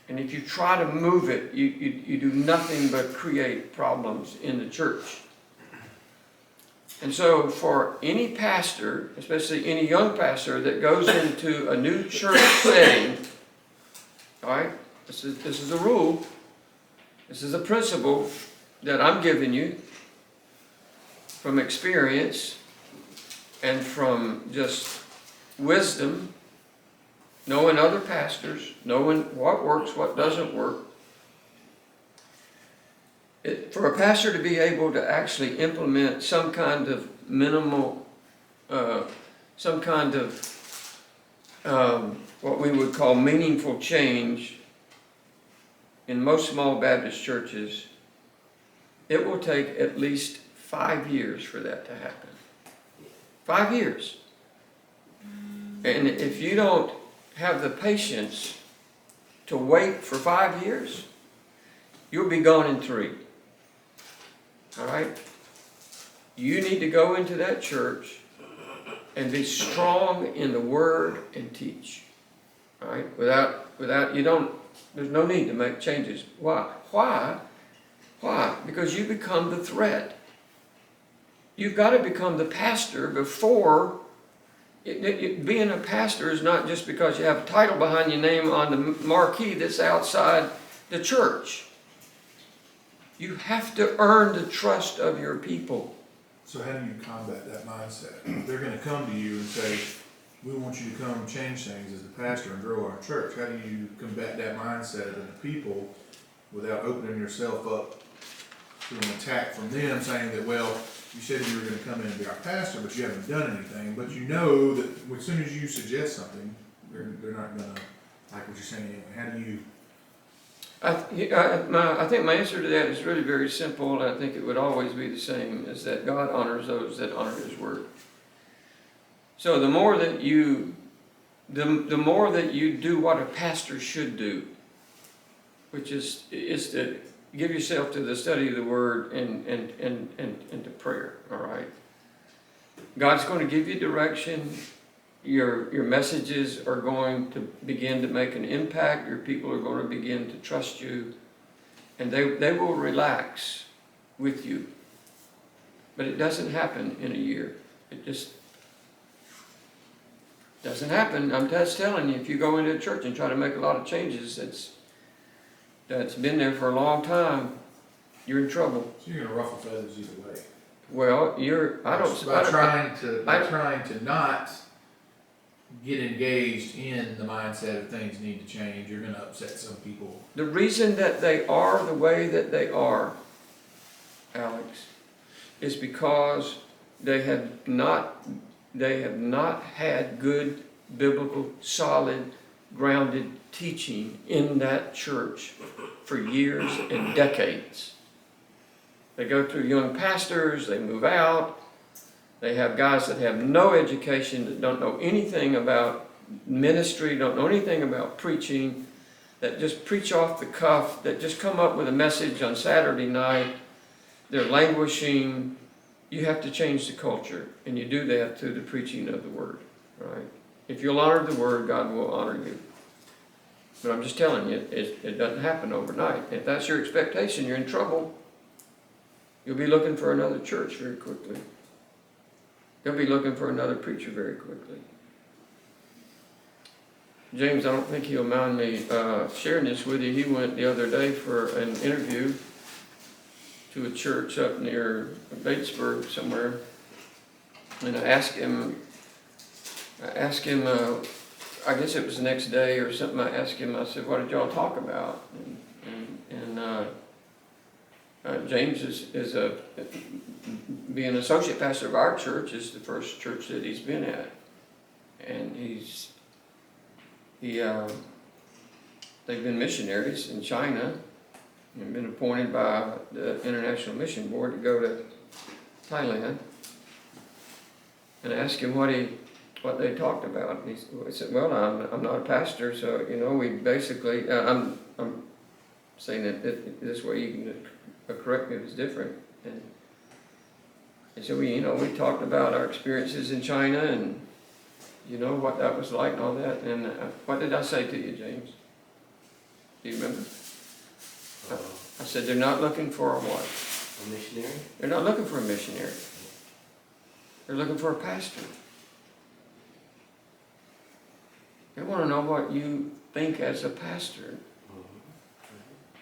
And if you try to move it, you do nothing but create problems in the church. And so for any pastor, especially any young pastor that goes into a new church setting, all right, this is a rule, this is a principle that I'm giving you from experience and from just wisdom, knowing other pastors, knowing what works, what doesn't work. For a pastor to be able to actually implement some kind of minimal, some kind of what we would call meaningful change in most small Baptist churches, it will take at least 5 years for that to happen. 5 years. And if you don't have the patience to wait for 5 years, you'll be gone in 3. All right? You need to go into that church and be strong in the Word and teach. All right? There's no need to make changes. Why? Why? Because you become the threat. You've got to become the pastor before. Being a pastor is not just because you have a title behind your name on the marquee that's outside the church. You have to earn the trust of your people. So how do you combat that mindset? They're going to come to you and say, we want you to come change things as the pastor and grow our church. How do you combat that mindset of the people without opening yourself up to an attack from them saying that, well, you said you were going to come in and be our pastor, but you haven't done anything. But you know that as soon as you suggest something, they're not going to like what you're saying anyway. How do you... I think my answer to that is really very simple, and I think it would always be the same, is that God honors those that honor His Word. So the more that you do what a pastor should do, which is to give yourself to the study of the Word and to prayer, all right? God's going to give you direction. Your messages are going to begin to make an impact. Your people are going to begin to trust you. And they will relax with you. But it doesn't happen in a year. It just doesn't happen. I'm just telling you, if you go into a church and try to make a lot of changes that's been there for a long time, you're in trouble. So you're going to ruffle feathers either way. Well, trying to not get engaged in the mindset of things need to change, you're going to upset some people. The reason that they are the way that they are, Alex, is because they have not had good, biblical, solid, grounded teaching in that church for years and decades. They go through young pastors, they move out. They have guys that have no education, that don't know anything about ministry, don't know anything about preaching, that just preach off the cuff, that just come up with a message on Saturday night. They're languishing. You have to change the culture, and you do that through the preaching of the Word, right? If you'll honor the Word, God will honor you. But I'm just telling you, it doesn't happen overnight. If that's your expectation, you're in trouble. You'll be looking for another church very quickly. They'll be looking for another preacher very quickly. James, I don't think he'll mind me sharing this with you. He went the other day for an interview to a church up near Batesburg somewhere, and I asked him, I guess it was the next day or something, I asked him, I said, what did y'all talk about? James is being an associate pastor of our church, is the first church that he's been at. And they've been missionaries in China and been appointed by the International Mission Board to go to Thailand. And I asked him what they talked about. And he said, well, I'm not a pastor, so, we basically, I'm saying that this way you can correct me if it's different. And he said, well, we talked about our experiences in China and, what that was like and all that. And what did I say to you, James? Do you remember? I said, they're not looking for a what? A missionary? They're not looking for a missionary. They're looking for a pastor. They want to know what you think as a pastor.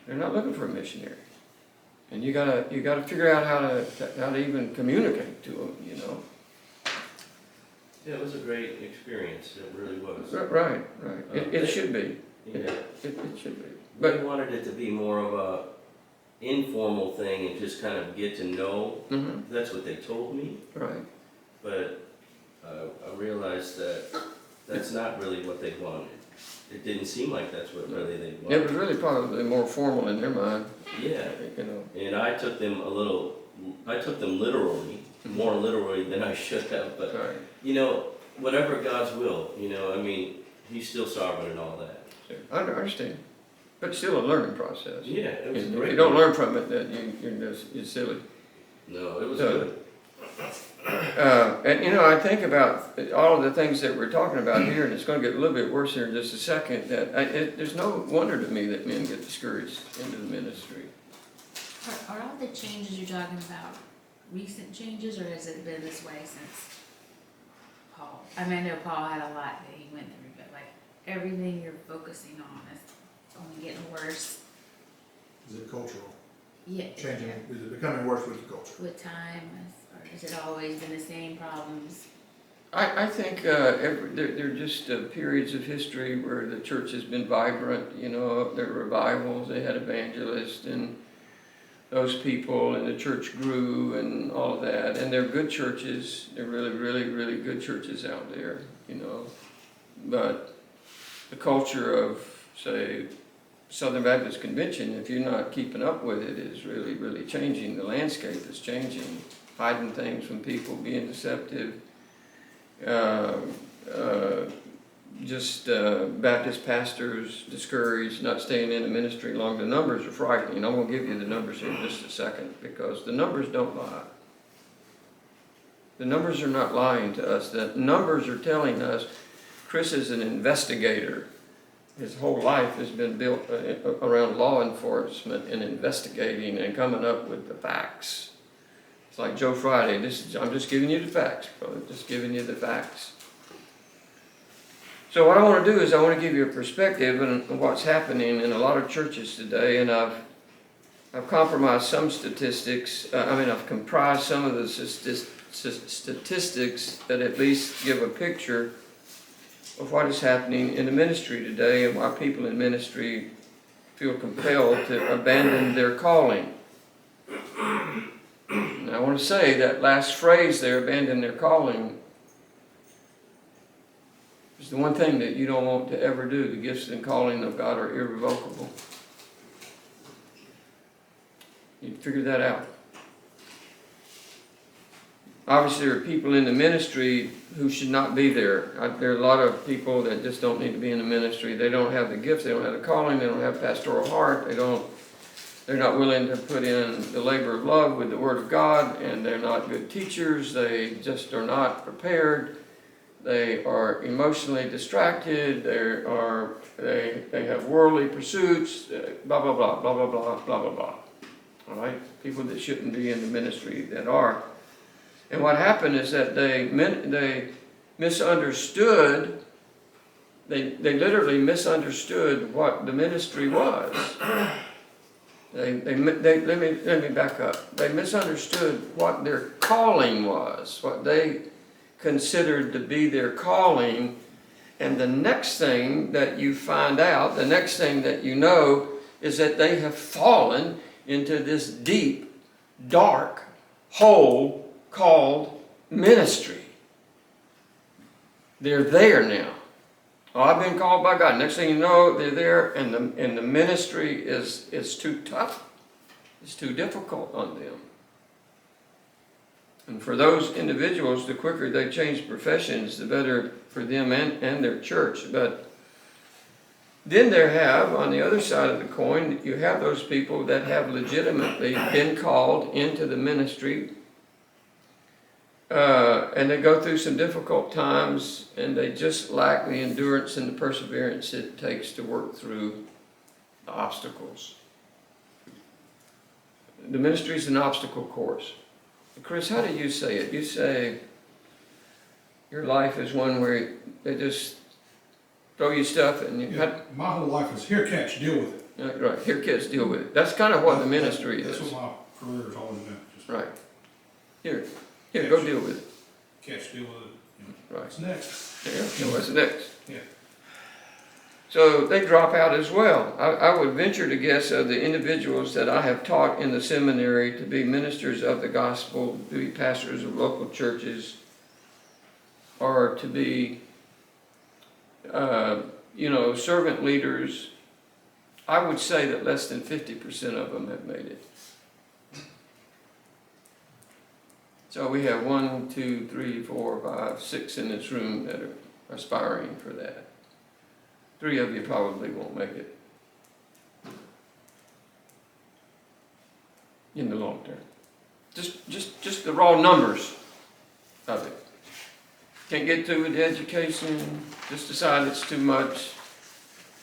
They're not looking for a missionary. And you gotta figure out how to even communicate to them, Yeah, it was a great experience, it really was. Right. It should be. Yeah. It should be. But we wanted it to be more of a informal thing and just kind of get to know. That's what they told me. Right. But I realized that that's not really what they wanted. It didn't seem like that's what really they wanted. It was really probably more formal in their mind. Yeah. And I took them literally, more literally than I should have. But, right. Whatever God's will, He's still sovereign and all that. I understand. But it's still a learning process. Yeah, it was great. If you don't learn from it, then you're silly. No, it was good. And I think about all of the things that we're talking about here, and it's going to get a little bit worse here in just a second, that there's no wonder to me that men get discouraged into the ministry. Are all the changes you're talking about recent changes, or has it been this way since Paul? I know Paul had a lot that he went through, but everything you're focusing on is only getting worse. Is it cultural? Yeah. Changing, is it becoming worse with the culture? With time, or has it always been the same problems? I think there are just periods of history where the church has been vibrant. There are revivals, they had evangelists, and those people, and the church grew and all of that. And they're good churches. They're really, really, really good churches out there, But the culture of, say, Southern Baptist Convention, if you're not keeping up with it, is really, really changing. The landscape is changing, hiding things from people, being deceptive. Baptist pastors discouraged, not staying in the ministry long. The numbers are frightening. I'm going to give you the numbers here in just a second, because the numbers don't lie. The numbers are not lying to us. The numbers are telling us Chris is an investigator. His whole life has been built around law enforcement and investigating and coming up with the facts. It's like Joe Friday. I'm just giving you the facts, brother. Just giving you the facts. So what I want to do is I want to give you a perspective on what's happening in a lot of churches today, and I've compromised some statistics. I've comprised some of the statistics that at least give a picture of what is happening in the ministry today and why people in ministry feel compelled to abandon their calling. And I want to say that last phrase there, abandon their calling, is the one thing that you don't want to ever do. The gifts and calling of God are irrevocable. You figure that out. Obviously, there are people in the ministry who should not be there. There are a lot of people that just don't need to be in the ministry. They don't have the gifts, they don't have the calling, they don't have pastoral heart, they're not willing to put in the labor of love with the Word of God, and they're not good teachers. They just are not prepared. They are emotionally distracted. They have worldly pursuits. Blah blah blah blah blah blah blah blah blah. All right, people that shouldn't be in the ministry that are. And what happened is that they misunderstood, they literally misunderstood what the ministry was. Let me back up. They misunderstood what their calling was, what they considered to be their calling. And the next thing that you find out, the next thing that you know, is that they have fallen into this deep, dark hole called ministry. They're there now. Oh, I've been called by God. Next thing you know, they're there, and the ministry is too tough. It's too difficult on them. And for those individuals, the quicker they change professions, the better for them and their church. But then there have, on the other side of the coin, you have those people that have legitimately been called into the ministry, and they go through some difficult times, and they just lack the endurance and the perseverance it takes to work through the obstacles. The ministry is an obstacle course. Chris, how do you say it? You say your life is one where they just throw you stuff and you My whole life is here, catch, deal with it. right, here kids deal with it. That's kind of what the ministry That's is. what my career has always been. Just Right. Here, go deal with it. catch, deal with it. Right. What's next? Yeah, so what's next? Yeah. So they drop out as well. I would venture to guess of the individuals that I have taught in the seminary to be ministers of the gospel, to be pastors of local churches, or to be, servant leaders. I would say that less than 50% of them have made it. So we have 1, 2, 3, 4, 5, 6 in this room that are aspiring for that. 3 of you probably won't make it in the long term. Just the raw numbers of it. Can't get through with the education, just decide it's too much,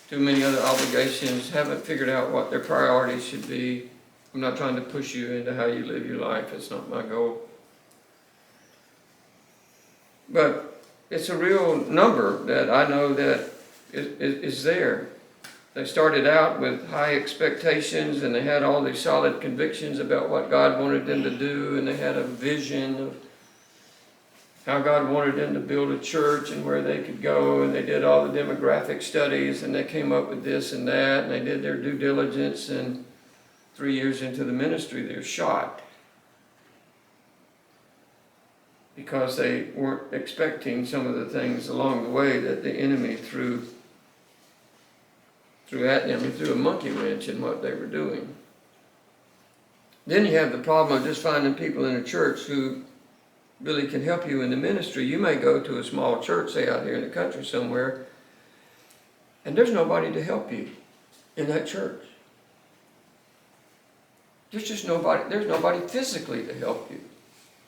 too many other obligations, haven't figured out what their priorities should be. I'm not trying to push you into how you live your life, it's not my goal. But it's a real number that I know that is there. They started out with high expectations, and they had all these solid convictions about what God wanted them to do, and they had a vision of how God wanted them to build a church and where they could go, and they did all the demographic studies, and they came up with this and that, and they did their due diligence, and 3 years into the ministry, they're shot. Because they weren't expecting some of the things along the way that the enemy threw at them. He threw a monkey wrench in what they were doing. Then you have the problem of just finding people in a church who really can help you in the ministry. You may go to a small church, say out here in the country somewhere, and there's nobody to help you in that church. There's nobody physically to help you.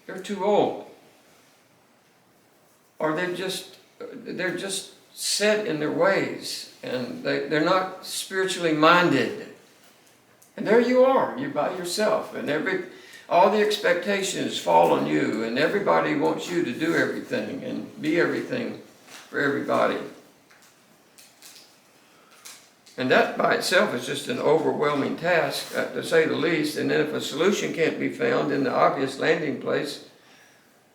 They're too old. Or they're just set in their ways, and they're not spiritually minded. And there you are, you're by yourself, and all the expectations fall on you, and everybody wants you to do everything and be everything for everybody. And that by itself is just an overwhelming task, to say the least. And then if a solution can't be found, then the obvious landing place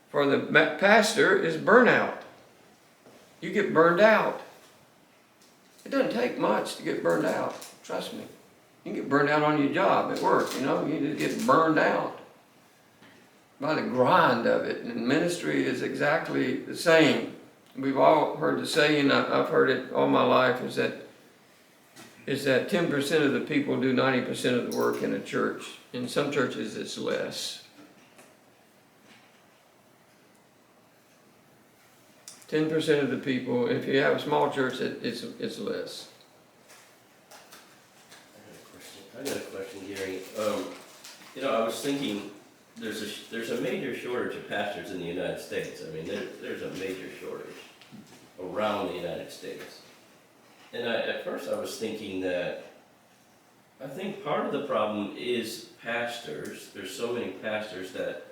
for the pastor is burnout. You get burned out. It doesn't take much to get burned out, trust me. You can get burned out on your job at work, you just get burned out by the grind of it. And ministry is exactly the same. We've all heard the saying, I've heard it all my life, is that 10% of the people do 90% of the work in a church. In some churches it's less. 10% of the people, if you have a small church, it's less. I got a question, Gary. I was thinking, there's a major shortage of pastors in the United States. I mean, there's a major shortage around the United States. And at first I was thinking that I think part of the problem is pastors. There's so many pastors that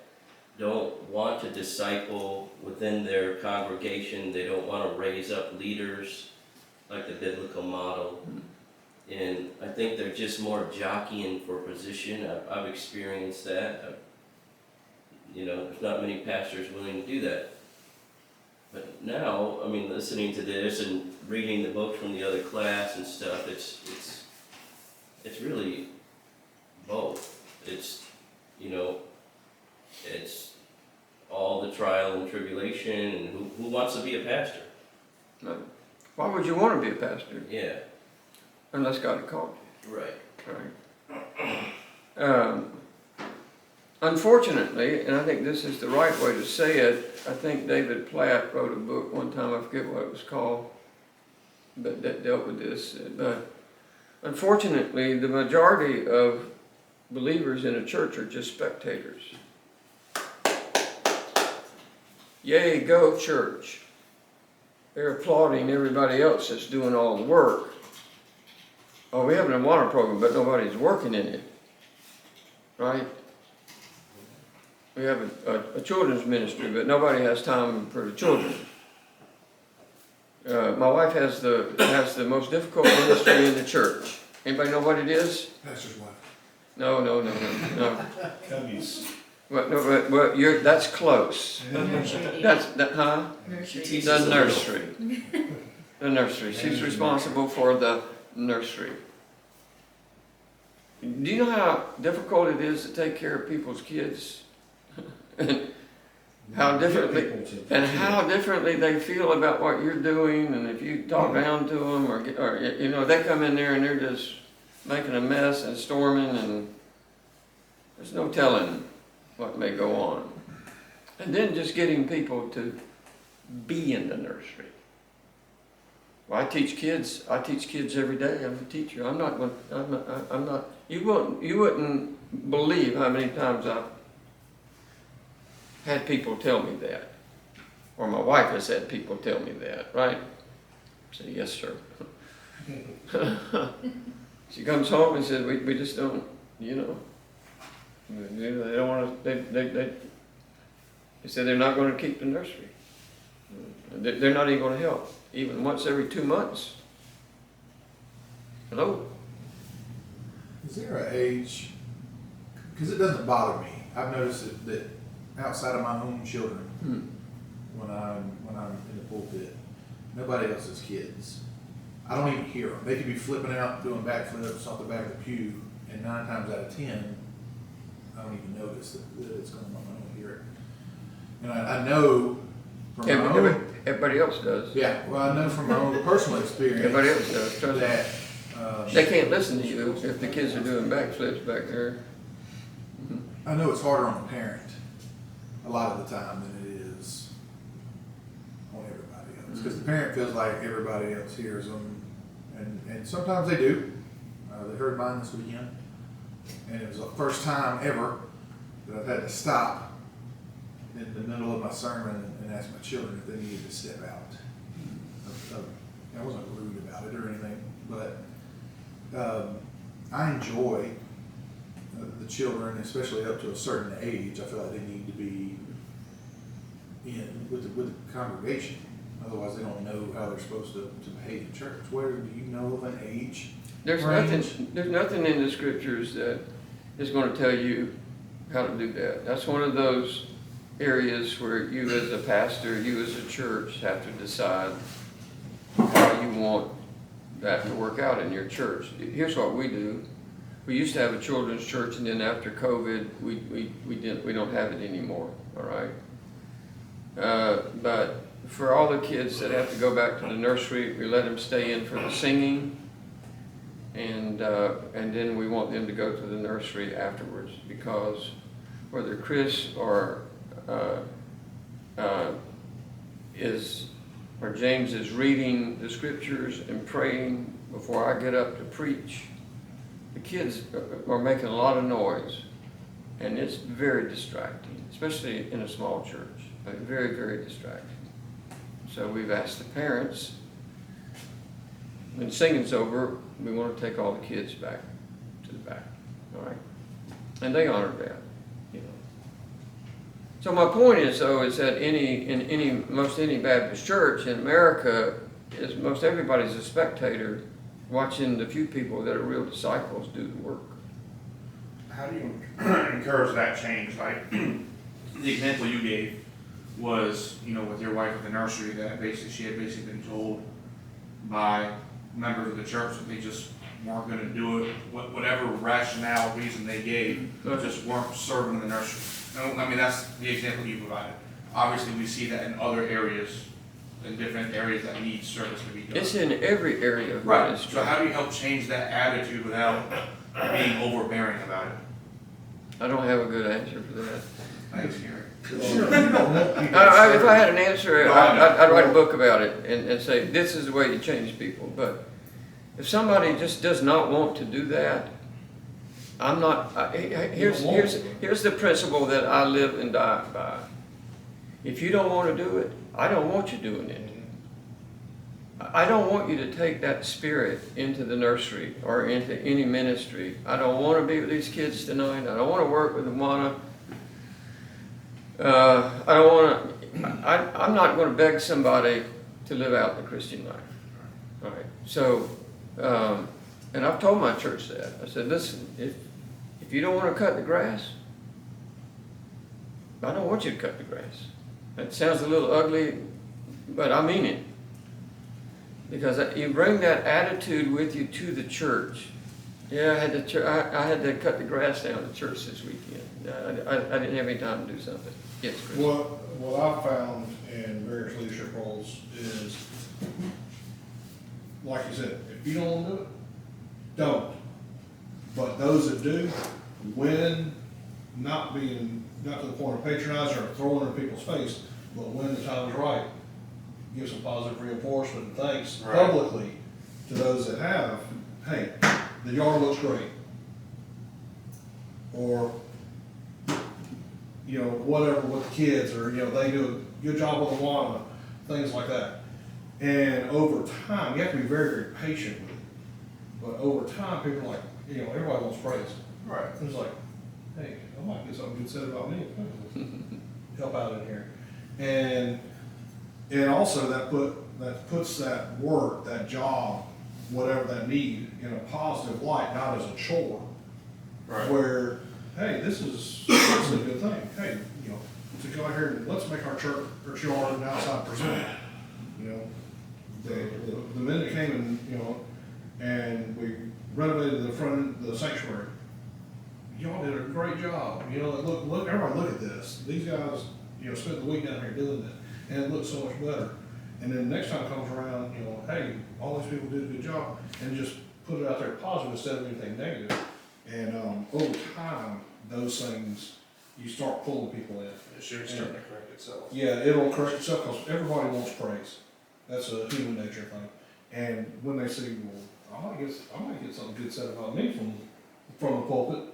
don't want to disciple within their congregation. They don't want to raise up leaders like the biblical model. And I think they're just more jockeying for position. I've experienced that. There's not many pastors willing to do that. But now, I mean, listening to this and reading the book from the other class and stuff, it's really both. It's all the trial and tribulation, and who wants to be a pastor? Right. Why would you want to be a pastor? Yeah, Unless God had called you. right. Unfortunately, and I think this is the right way to say it, I think David Platt wrote a book one time, I forget what it was called, but that dealt with this. But unfortunately, the majority of believers in a church are just spectators. Yay, go church. They're applauding everybody else that's doing all the work. Oh, we have an Awana program, but nobody's working in it, right? We have a children's ministry, but nobody has time for the children. My wife has the most difficult ministry in the church. Anybody know what it is? Pastor's wife. No. Cubbies. That's close. Nursery. Huh? Nursery. The nursery. The nursery. She's responsible for the nursery. Do you know how difficult it is to take care of people's kids? And how differently they feel about what you're doing, and if you talk down to them, or they come in there and they're just making a mess and storming, and there's no telling what may go on. And then just getting people to be in the nursery. Well, I teach kids every day. I'm a teacher. I'm not. You wouldn't believe how many times I've had people tell me that, or my wife has had people tell me that. Right? I say, yes, sir. She comes home and says, we just don't. They don't want to. They said they're not going to keep the nursery. They're not even going to help, even once every 2 months. Hello? Is there an age, because it doesn't bother me, I've noticed that outside of my own children, when I'm in the pulpit, nobody else's kids, I don't even hear them. They could be flipping out, doing backflips off the back of the pew, and 9 times out of 10, I don't even notice that it's going on. I don't hear it. And I know from my own... Everybody else does. Yeah, well, I know from my own personal experience... Everybody else does. Trust me. that... They can't listen to you if the kids are doing backflips back there. I know it's harder on the parent a lot of the time than it is on everybody else. Because the parent feels like everybody else hears them, and sometimes they do. They heard mine this weekend, and it was the first time ever that I've had to stop in the middle of my sermon and ask my children if they needed to step out. I wasn't rude about it or anything, but I enjoy the children, especially up to a certain age. I feel like they need to be in with the congregation. Otherwise, they don't know how they're supposed to behave in church. Where do you know of an age? There's nothing in the scriptures that is going to tell you how to do that. That's one of those areas where you as a pastor, you as a church have to decide how you want that to work out in your church. Here's what we do. We used to have a children's church, and then after COVID, we don't have it anymore. All right. But for all the kids that have to go back to the nursery, we let them stay in for the singing, and then we want them to go to the nursery afterwards, because whether Chris or James is reading the scriptures and praying before I get up to preach, the kids are making a lot of noise, and it's very distracting, especially in a small church. Very, very distracting. So we've asked the parents, when singing's over, we want to take all the kids back to the back, all right? And they honor that, So my point is though, is that most any Baptist church in America, is most everybody's a spectator watching the few people that are real disciples do the work. How do you encourage that change? Like, the example you gave was, with your wife at the nursery, that she had basically been told by members of the church that they just weren't gonna do it, whatever rationale, reason they gave, just weren't serving in the nursery. I mean, that's the example you provided. Obviously, we see that in other areas, in different areas that need service to be done. It's in every area of Right, ministry. so how do you help change that attitude without being overbearing about it? I don't have a good answer for that. Thanks, Gary. If I had an answer, I'd write a book about it and say, this is the way to change people. But if somebody just does not want to do that, I'm not, here's the principle that I live and die by. If you don't want to do it, I don't want you doing it. I don't want you to take that spirit into the nursery or into any ministry. I don't want to be with these kids tonight. I don't want to work with Awana. I don't want to, I'm not going to beg somebody to live out the Christian life. All right. So, and I've told my church that. I said, listen, if you don't want to cut the grass, I don't want you to cut the grass. That sounds a little ugly, but I mean it. Because you bring that attitude with you to the church. Yeah, I had to cut the grass down at church this weekend. I didn't have any time to do something. Yes, Chris. What I've found in various leadership roles is, like you said, if you don't want to do it, don't. But those that do, when not to the point of patronizing or throwing it in people's face, but when the time is right, give some positive reinforcement and thanks publicly to those that have. Hey, the yard looks great. Or, whatever with the kids, or, they do a good job with Awana, things like that. And over time, you have to be very, very patient with it. But over time, people are like, everybody wants praise. Right. It's like, hey, I might get something good said about me. Help out in here. And also that puts that work, that job, whatever that need, in a positive light, not as a chore. Right. Where, hey, this is a good thing. Hey, to go out here and let's make our church yard an outside present. The minute came and and we renovated the front of the sanctuary. Y'all did a great job. Look, everybody look at this. These guys, spent the week down here doing that, and it looks so much better. And then the next time comes around, hey, all these people did a good job, and just put it out there positive instead of anything negative. And over time, those things, you start pulling people in. It should start to correct itself. Yeah, it'll correct itself because everybody wants praise. That's a human nature thing. And when they say, well, I might get something good said about me from the pulpit,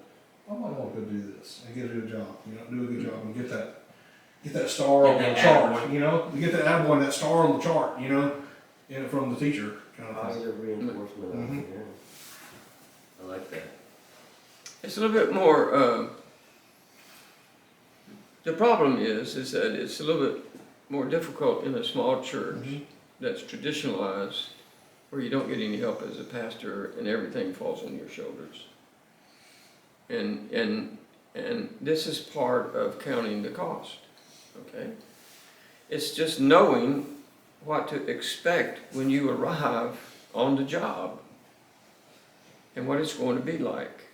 I might want to go do this and get a good job. Do a good job and get that star on the chart. You get that attaboy and that star on the chart. From the teacher kind of thing. Positive reinforcement. Mhm. Yeah. I like that. It's a little bit more, the problem is that it's a little bit more difficult in a small church that's traditionalized, where you don't get any help as a pastor and everything falls on your shoulders. And this is part of counting the cost, okay? It's just knowing what to expect when you arrive on the job and what it's going to be like.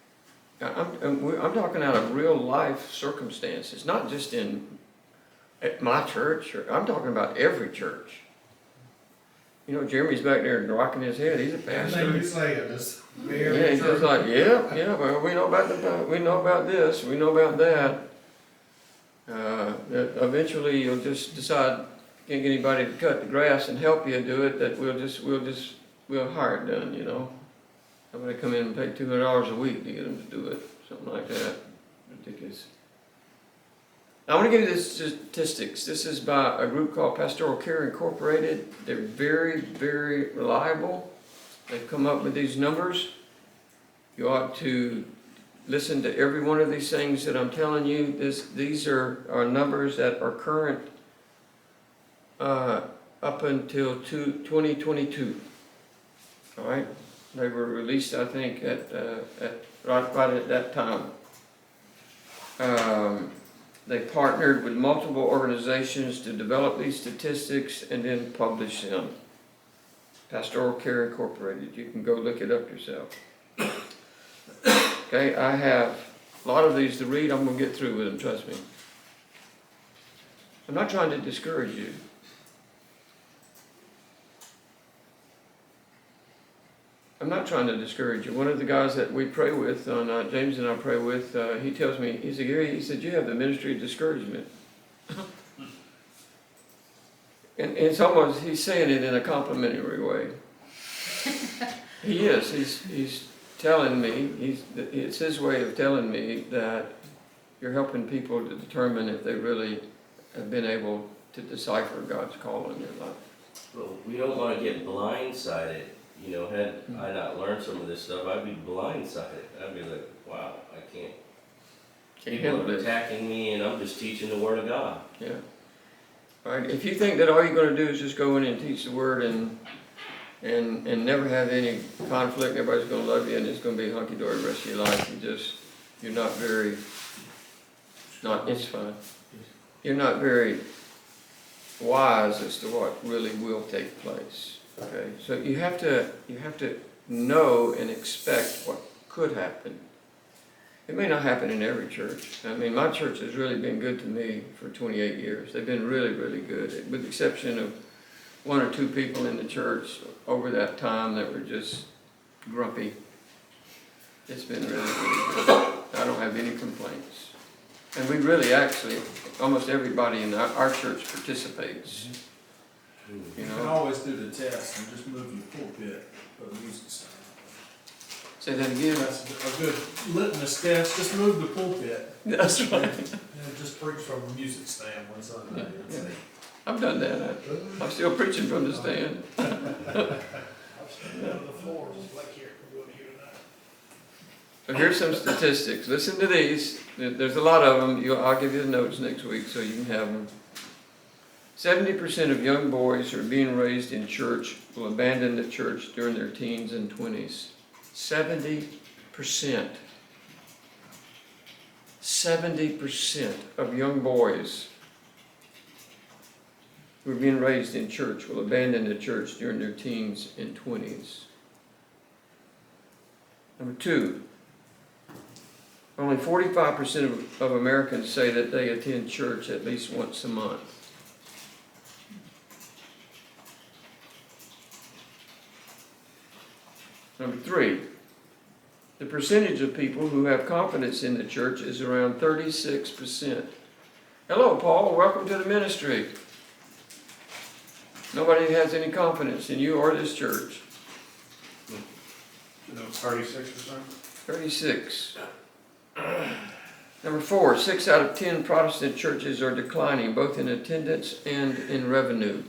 I'm talking out of real life circumstances, not just at my church. I'm talking about every church. Jeremy's back there rocking his head. He's a pastor. Everything you say, it just. Yeah, he's just like, well, we know about this, we know about that. Eventually, you'll just decide, can't get anybody to cut the grass and help you do it. That we'll hire it done. Somebody come in and pay $200 a week to get them to do it, something like that. Ridiculous. I want to give you the statistics. This is by a group called Pastoral Care Incorporated. They're very, very reliable. They've come up with these numbers. You ought to listen to every one of these things that I'm telling you. These are numbers that are current up until 2022. All right, they were released, I think, right at that time. They partnered with multiple organizations to develop these statistics and then publish them. Pastoral Care Incorporated. You can go look it up yourself. Okay, I have a lot of these to read. I'm going to get through with them, trust me. I'm not trying to discourage you. I'm not trying to discourage you. One of the guys that we pray with, James and I pray with, he tells me, he said, Gary, he said, you have the ministry of discouragement. And it's almost, he's saying it in a complimentary way. He is. He's telling me, it's his way of telling me that you're helping people to determine if they really have been able to decipher God's call in their life. Well, we don't want to get blindsided. You know, had I not learned some of this stuff, I'd be blindsided. I'd be like, wow, I can't. People handle are it. attacking me and I'm just teaching the Word of God. Yeah. All right. If you think that all you're going to do is just go in and teach the word and never have any conflict, everybody's going to love you and it's going to be hunky-dory the rest of your life, you're not very, it's fine. You're not very wise as to what really will take place. Okay, so you have to know and expect what could happen. It may not happen in every church. I mean, my church has really been good to me for 28 years. They've been really, really good, with the exception of one or two people in the church over that time that were just grumpy. It's been really, really good. I don't have any complaints. And we really actually, almost everybody in our church participates. You You can know, always do the test and just move your pulpit for the music stand. say that again. That's a good litmus test, just move the pulpit. That's right. And just preach from a music stand one Sunday. Yeah. I've done that. I'm still preaching from the stand. I've stood on the floor, just like here, we're going here tonight. So here's some statistics. Listen to these. There's a lot of them. I'll give you the notes next week so you can have them. 70% of young boys who are being raised in church will abandon the church during their teens and 20s. 70%. 70% of young boys who are being raised in church will abandon the church during their teens and 20s. Number two, only 45% of Americans say that they attend church at least once a month. Number three, the percentage of people who have confidence in the church is around 36%. Hello, Paul. Welcome to the ministry. Nobody has any confidence in you or this church. No, 36%? 36. Number four, 6 out of 10 Protestant churches are declining, both in attendance and in revenue.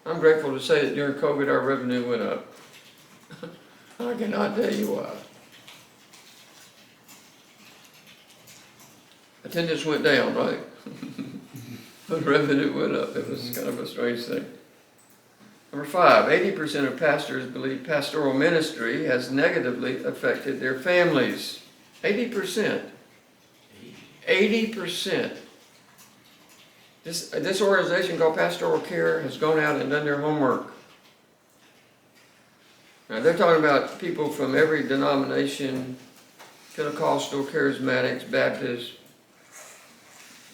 I'm grateful to say that during COVID, our revenue went up. I cannot tell you why. Attendance went down, right? But revenue went up. It was kind of a strange thing. Number five, 80% of pastors believe pastoral ministry has negatively affected their families. 80%. 80%. This organization called Pastoral Care has gone out and done their homework. Now, they're talking about people from every denomination, Pentecostal, Charismatics, Baptists,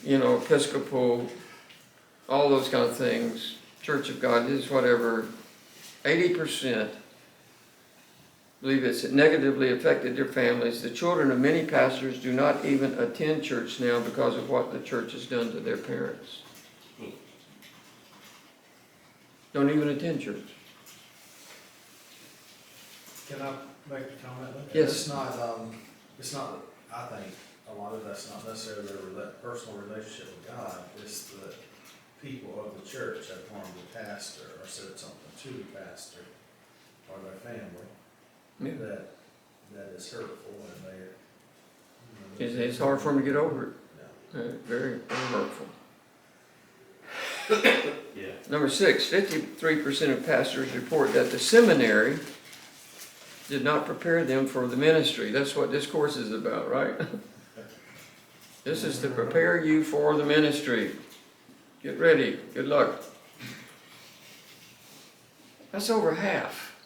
Episcopal, all those kind of things, Church of God, this is whatever. 80% believe it's negatively affected their families. The children of many pastors do not even attend church now because of what the church has done to their parents. Don't even attend church. Can I make a comment? Yes. It's not, I think, a lot of that's not necessarily their personal relationship with God. It's the people of the church have harmed the pastor or said something to the pastor or their family that is hurtful, and It's hard for them to get over it. Very, very hurtful. Yeah. Number 6, 53% of pastors report that the seminary did not prepare them for the ministry. That's what this course is about, right? This is to prepare you for the ministry. Get ready. Good luck. That's over half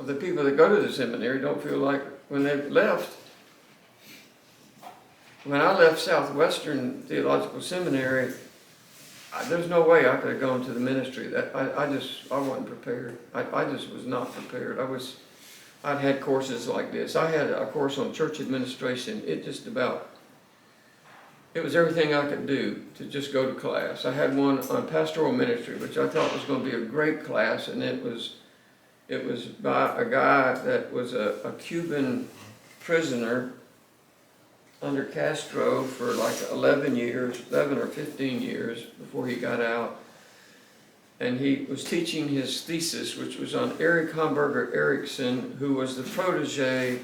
of the people that go to the seminary don't feel like when they've left. When I left Southwestern Theological Seminary, there's no way I could have gone to the ministry. I wasn't prepared. I just was not prepared. I'd had courses like this. I had a course on church administration. It was everything I could do to just go to class. I had one on pastoral ministry, which I thought was going to be a great class, and it was by a guy that was a Cuban prisoner under Castro for like 11 or 15 years before he got out. And he was teaching his thesis, which was on Erich Hamburger Erickson, who was the protege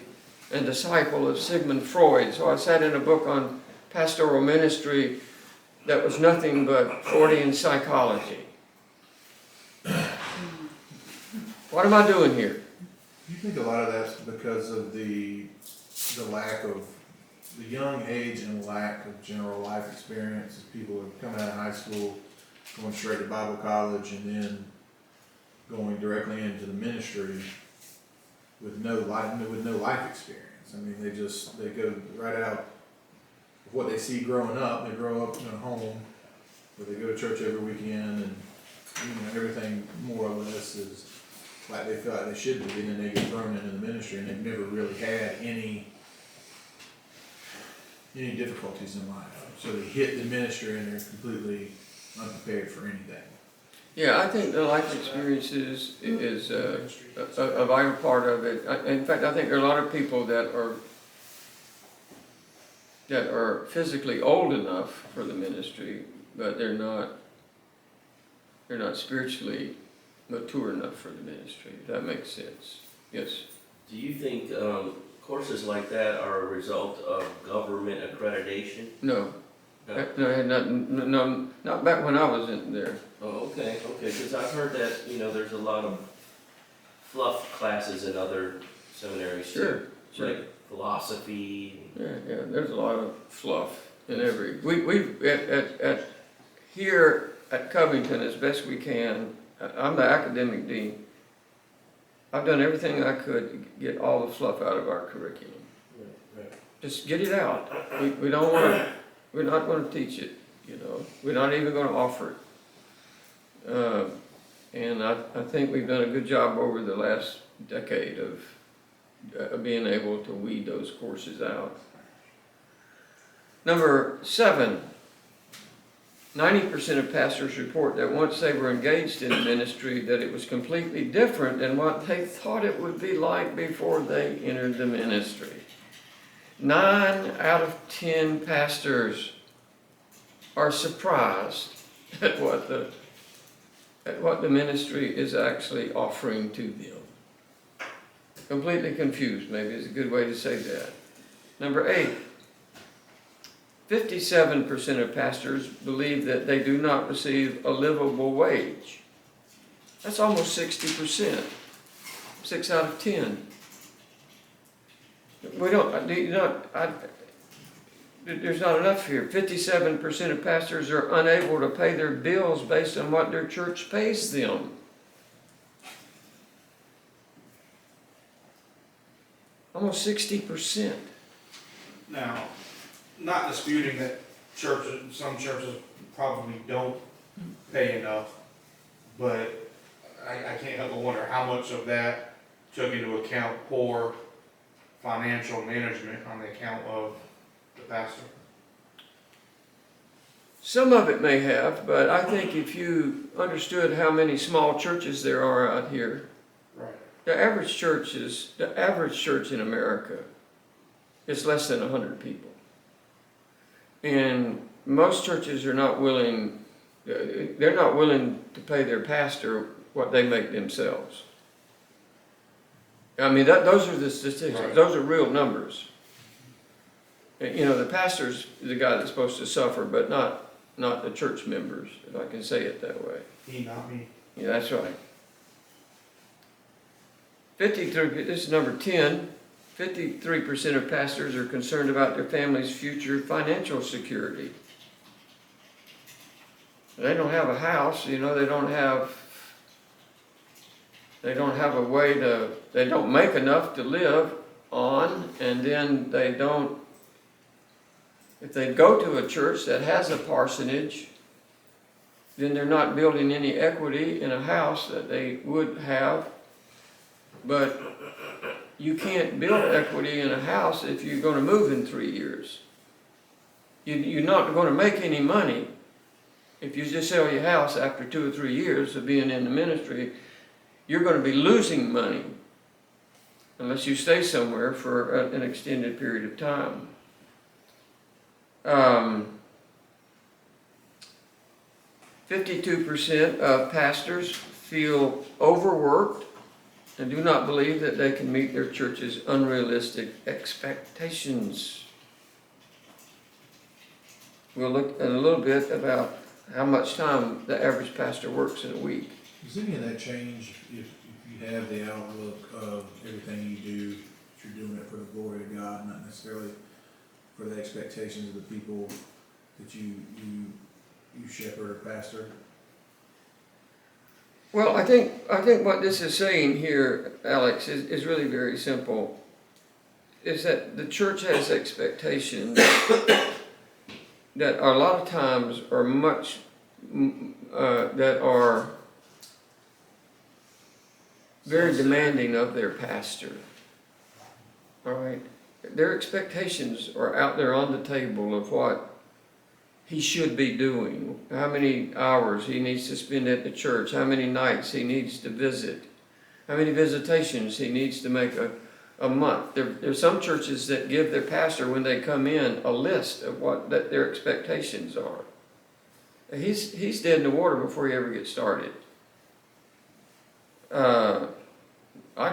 and disciple of Sigmund Freud. So I sat in a book on pastoral ministry that was nothing but Freudian psychology. What am I doing here? You think a lot of that's because of the lack of, the young age and lack of general life experience as people are coming out of high school, going straight to Bible college, and then going directly into the ministry with no life experience. I mean, they go right out of what they see growing up. They grow up in a home where they go to church every weekend, and everything more or less is like they feel like they should be, and then they get thrown into the ministry, and they've never really had any difficulties in life. So they hit the ministry and they're completely unprepared for anything. Yeah, I think the life experience is a vital part of it. In fact, I think there are a lot of people that are physically old enough for the ministry, but they're not spiritually mature enough for the ministry. If that makes sense. Yes. Do you think courses like that are a result of government accreditation? No. No. No, I had not back when I was in there. Oh, okay, because I've heard that, there's a lot of fluff classes in other seminaries too. Sure. Like philosophy. Yeah, there's a lot of fluff in every, we at here at Covington, as best we can, I'm the academic dean. I've done everything I could to get all the fluff out of our curriculum. Right. Just get it out. We don't want to, we're not going to teach it, We're not even going to offer it. And I think we've done a good job over the last decade of being able to weed those courses out. Number 7, 90% of pastors report that once they were engaged in ministry, that it was completely different than what they thought it would be like before they entered the ministry. 9 out of 10 pastors are surprised at what the ministry is actually offering to them. Completely confused, maybe is a good way to say that. Number 8, 57% of pastors believe that they do not receive a livable wage. That's almost 60%. 6 out of 10. There's not enough here. 57% of pastors are unable to pay their bills based on what their church pays them. Almost 60%. Now, not disputing that some churches probably don't pay enough, but I can't help but wonder how much of that took into account poor financial management on the account of the pastor. Some of it may have, but I think if you understood how many small churches there are out here, Right. the average church in America is less than 100 people. And most churches are not willing, they're not willing to pay their pastor what they make themselves. I mean, those are the statistics. Right. Those are real numbers. You know, the pastor's the guy that's supposed to suffer, but not the church members, if I can say it that way. He, not me. Yeah, that's right. 53, this is number 10, 53% of pastors are concerned about their family's future financial security. They don't have a house, you know, they don't have a way to, they don't make enough to live on, and then they don't, if they go to a church that has a parsonage, then they're not building any equity in a house that they would have. But you can't build equity in a house if you're going to move in 3 years. You're not going to make any money if you just sell your house after 2 or 3 years of being in the ministry. You're going to be losing money unless you stay somewhere for an extended period of time. 52% of pastors feel overworked and do not believe that they can meet their church's unrealistic expectations. We'll look at a little bit about how much time the average pastor works in a week. Does any of that change if you have the outlook of everything you do, that you're doing it for the glory of God, not necessarily for the expectations of the people that you shepherd or pastor? Well, I think what this is saying here, Alex, is really very simple. Is that the church has expectations that a lot of times are much that are very demanding of their pastor. All right, their expectations are out there on the table of what he should be doing, how many hours he needs to spend at the church, how many nights he needs to visit, how many visitations he needs to make a month. There's some churches that give their pastor, when they come in, a list of what that their expectations are. He's dead in the water before he ever gets started. I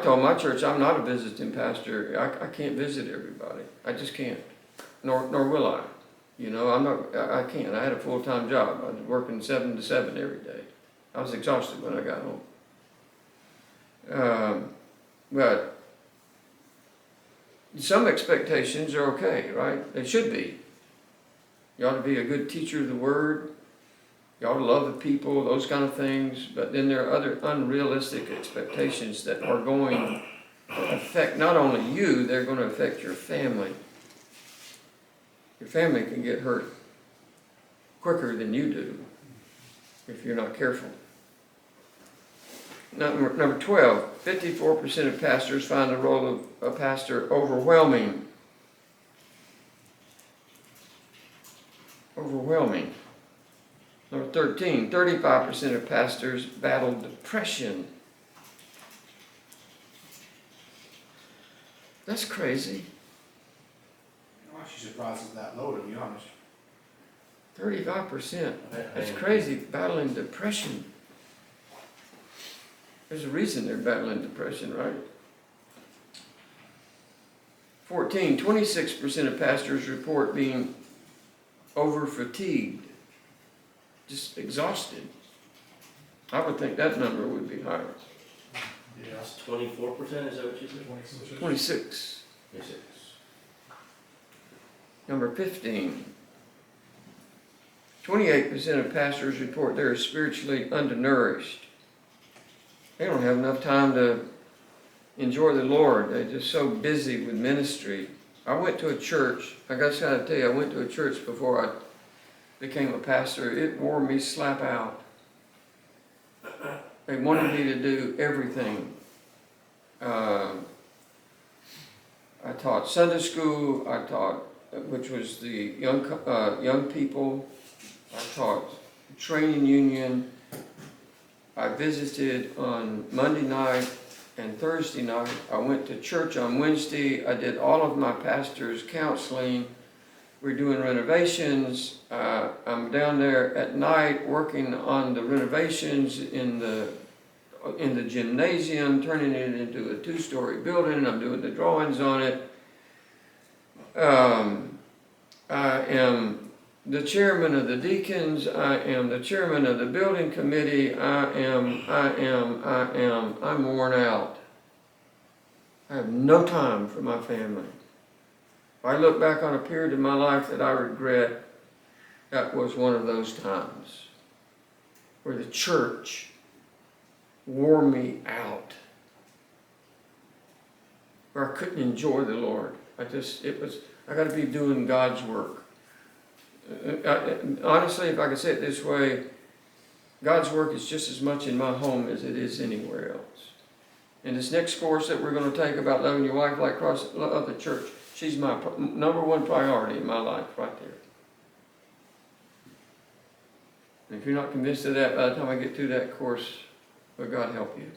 told my church I'm not a visiting pastor. I can't visit everybody. I just can't, nor will I. You know, I can't. I had a full-time job. I was working 7 to 7 every day. I was exhausted when I got home. But some expectations are okay, right? They should be. You ought to be a good teacher of the word. You ought to love the people, those kind of things. But then there are other unrealistic expectations that are going to affect not only you, they're going to affect your family. Your family can get hurt quicker than you do if you're not careful. Number 12, 54% of pastors find the role of a pastor overwhelming. Overwhelming. Number 13, 35% of pastors battle depression. That's crazy. I'm actually surprised it's that low, to be honest. 35%. That's crazy, battling depression. There's a reason they're battling depression, right? 14, 26% of pastors report being over-fatigued, just exhausted. I would think that number would be higher. That's 24%, is that what you said? 26. Yes, it is. Number 15, 28% of pastors report they're spiritually undernourished. They don't have enough time to enjoy the Lord. They're just so busy with ministry. I went to a church, I got to tell you, I went to a church before I became a pastor. It wore me slap out. They wanted me to do everything. I taught Sunday school, I taught, which was the young people. I taught training union. I visited on Monday night and Thursday night. I went to church on Wednesday. I did all of my pastor's counseling. We're doing renovations. I'm down there at night working on the renovations in the gymnasium, turning it into a 2-story building. I'm doing the drawings on it. I am the chairman of the deacons, I am the chairman of the building committee, I'm worn out. I have no time for my family. If I look back on a period in my life that I regret, that was one of those times where the church wore me out, where I couldn't enjoy the Lord. I got to be doing God's work. Honestly, if I could say it this way, God's work is just as much in my home as it is anywhere else. And this next course that we're going to take about loving your wife like Christ loved the church, she's my number one priority in my life right there. And if you're not convinced of that by the time I get through that course, well, God help you.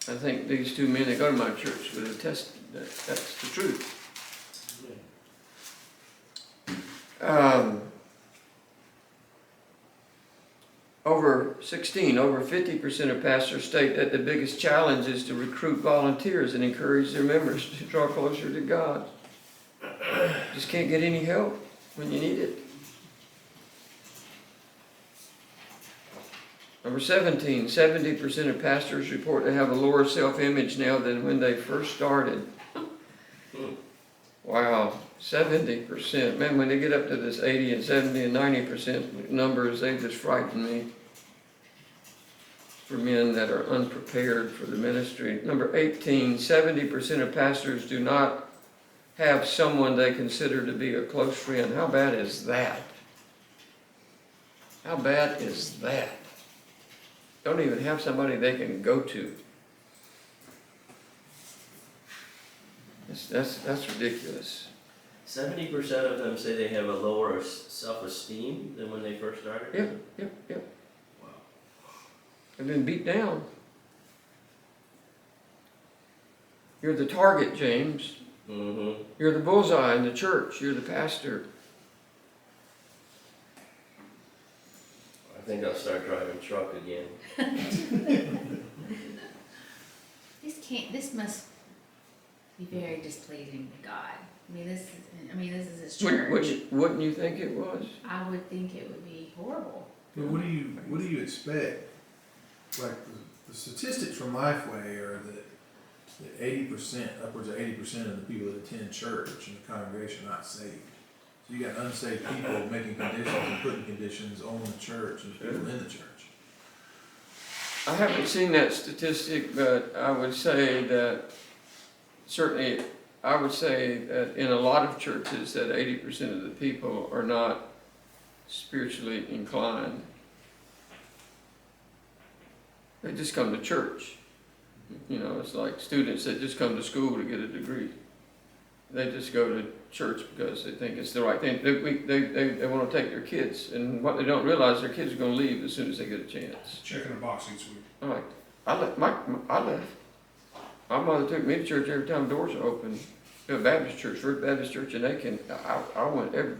I think these two men that go to my church would attest that that's the truth. Over 50% of pastors state that the biggest challenge is to recruit volunteers and encourage their members to draw closer to God. Just can't get any help when you need it. Number 17, 70% of pastors report they have a lower self-image now than when they first started. Wow, 70%. Man, when they get up to this 80 and 70 and 90% numbers, they just frighten me. For men that are unprepared for the ministry. Number 18, 70% of pastors do not have someone they consider to be a close friend. How bad is that? How bad is that? Don't even have somebody they can go to. That's ridiculous. 70% of them say they have a lower self-esteem than when they first started? Yep. Wow. They've been beat down. You're the target, James. Mm-hmm. You're the bullseye in the church. You're the pastor. I think I'll start driving truck again. This must be very displeasing to God. This is his church. Wouldn't you think it was? I would think it would be horrible. But what do you expect? Like the statistics from Lifeway are that 80%, upwards of 80% of the people that attend church in the congregation are not saved. So you got unsaved people making conditions and putting conditions on the church and people in the church. I haven't seen that statistic, but I would say that certainly, I would say that in a lot of churches that 80% of the people are not spiritually inclined. They just come to church. You know, it's like students that just come to school to get a degree. They just go to church because they think it's the right thing. They want to take their kids, and what they don't realize, their kids are going to leave as soon as they get a chance. Checking a boxing suite. All right. I left. My mother took me to church every time doors are open. To a Baptist church, First Baptist Church, and I went every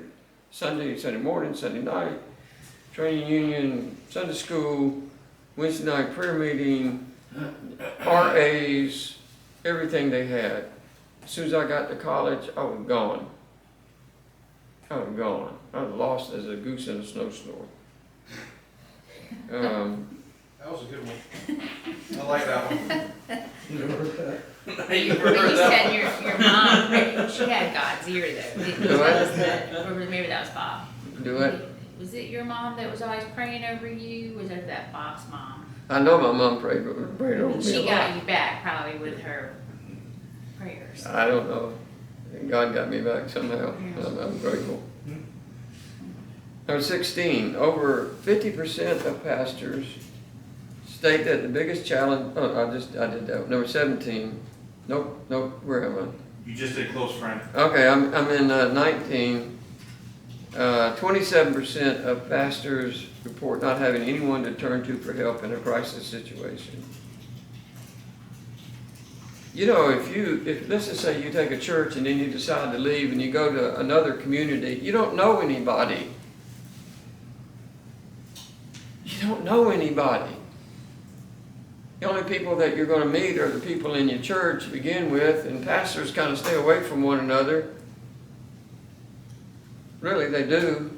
Sunday morning, Sunday night, training union, Sunday school, Wednesday night prayer meeting, RAs, everything they had. As soon as I got to college, I was gone. I was lost as a goose in a snowstorm. That was a good one. I like that one. You never heard that? But you said your mom, she had God's ear though. Didn't you tell us that? Or maybe that was Bob. Do it. Was it your mom that was always praying over you? Was that Bob's mom? I know my mom prayed over me. She a got lot. you back probably with her prayers. I don't know. God got me back somehow. I'm grateful. Number 16, over 50% of pastors state that the biggest challenge, I did that. Number 17, nope, where am I? You just did close friend. Okay, I'm in 19. 27% of pastors report not having anyone to turn to for help in a crisis situation. You know, if let's just say you take a church and then you decide to leave and you go to another community, you don't know anybody. You The only people that you're gonna meet are the people in your church to begin with, and pastors kind of stay away from one another. Really, they do.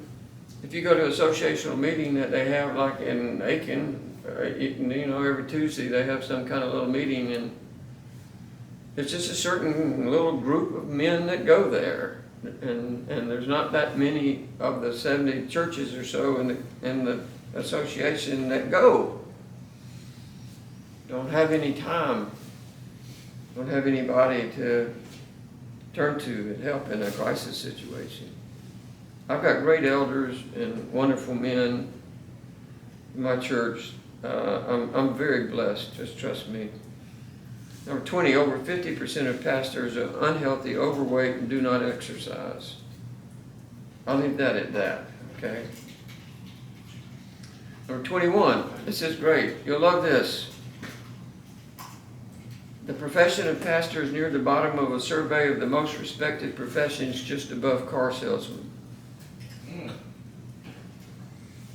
If you go to an associational meeting that they have, like in Aiken, you know, every Tuesday they have some kind of little meeting, and it's just a certain little group of men that go there, and there's not that many of the 70 churches or so in the association that go. Don't have any time. Don't have anybody to turn to and help in a crisis situation. I've got great elders and wonderful men in my church. I'm very blessed, just trust me. Number 20, over 50% of pastors are unhealthy, overweight, and do not exercise. I'll leave that at that, okay? Number 21, this is great. You'll love this. The profession of pastor is near the bottom of a survey of the most respected professions, just above car salesman.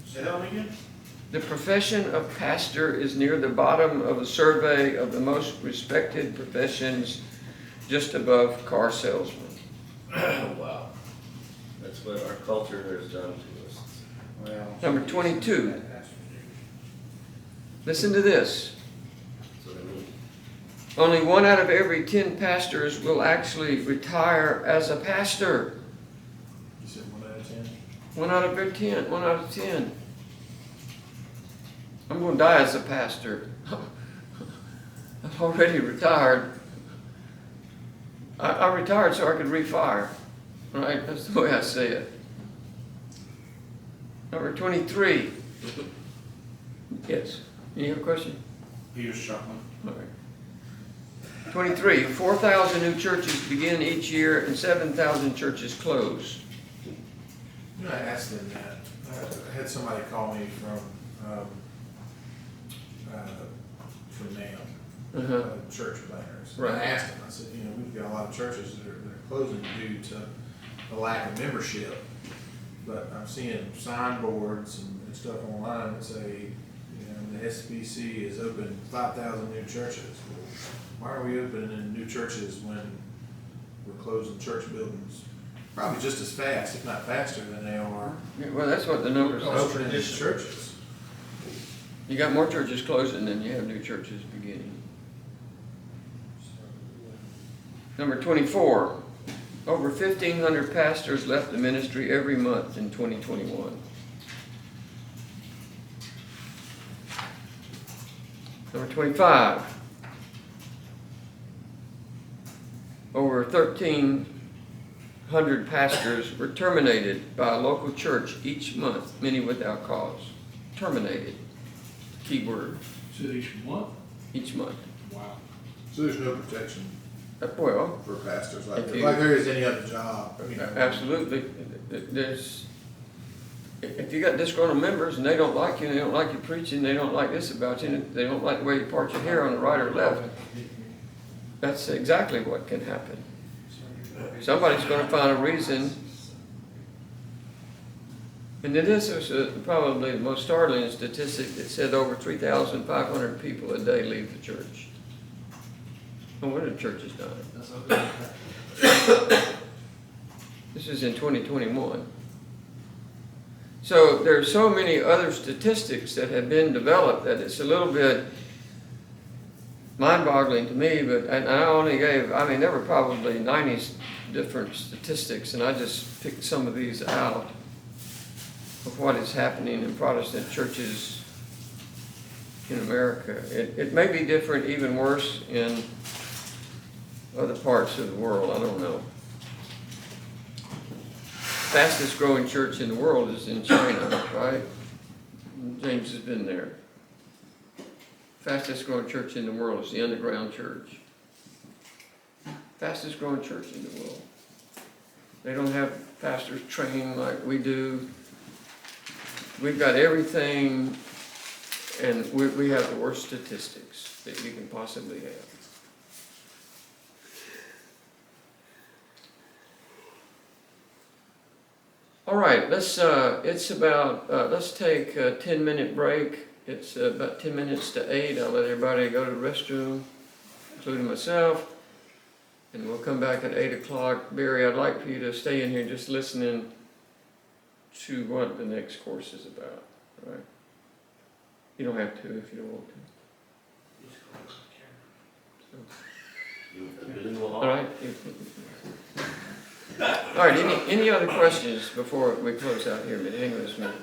Say that one again? The profession of pastor is near the bottom of a survey of the most respected professions, just above car salesman. Wow. That's what our culture has done to us. Well. Number 22. Listen to this. That's what I mean. Only 1 out of every 10 pastors will actually retire as a pastor. You said 1 out of 10? 1 out of 10. 1 out of 10. I'm going to die as a pastor. I've already retired. I retired so I could refire. Right? That's the way I say it. Number 23. Yes. You have a question? He was chuckling. All right. 23. 4,000 new churches begin each year and 7,000 churches close. You know, I asked them that. I had somebody call me from NAM, church planners. Right. I asked them, I said, you know, we've got a lot of churches that are closing due to the lack of membership. But I'm seeing signboards and stuff online that say, you know, the SBC is open 5,000 new churches. Well, why are we opening new churches when we're closing church buildings? Probably just as fast, if not faster, than they are Yeah, well, that's what the numbers say. opening these churches. You got more churches closing than you have new churches beginning. Number 24. Over 1,500 pastors left the ministry every month in 2021. Number 25. Over 1,300 pastors were terminated by a local church each month, many without cause. Terminated. Key word. So each month? Each month. Wow. So there's no protection Well, for pastors like If you- there is any other job. I mean, absolutely. There's, if you got disgruntled members and they don't like you, they don't like you preaching, they don't like this about you, and they don't like the way you part your hair on the right or left, that's exactly what can happen. Somebody's going to find a reason. And then this is probably the most startling statistic that said over 3,500 people a day leave the church. No wonder the church is dying. This is in 2021. So there are so many other statistics that have been developed that it's a little bit mind-boggling to me, but and I only gave, I mean, there were probably 90 different statistics, and I just picked some of these out of what is happening in Protestant churches in America. It may be different, even worse in other parts of the world, I don't know. Fastest growing church in the world is in China, right? James has been there. Fastest growing church in the world is the underground church. Fastest growing church in the world. They don't have pastors trained like we do. We've got everything, and we have the worst statistics that you can possibly have. All right, let's take a 10-minute break. It's about 10 minutes to 8. I'll let everybody go to the restroom, including myself. And we'll come back at 8 o'clock. Barry, I'd like for you to stay in here just listening to what the next course is about, right? You don't have to if you don't want to. All right. All right, any other questions before we close out here? Hang on just a minute.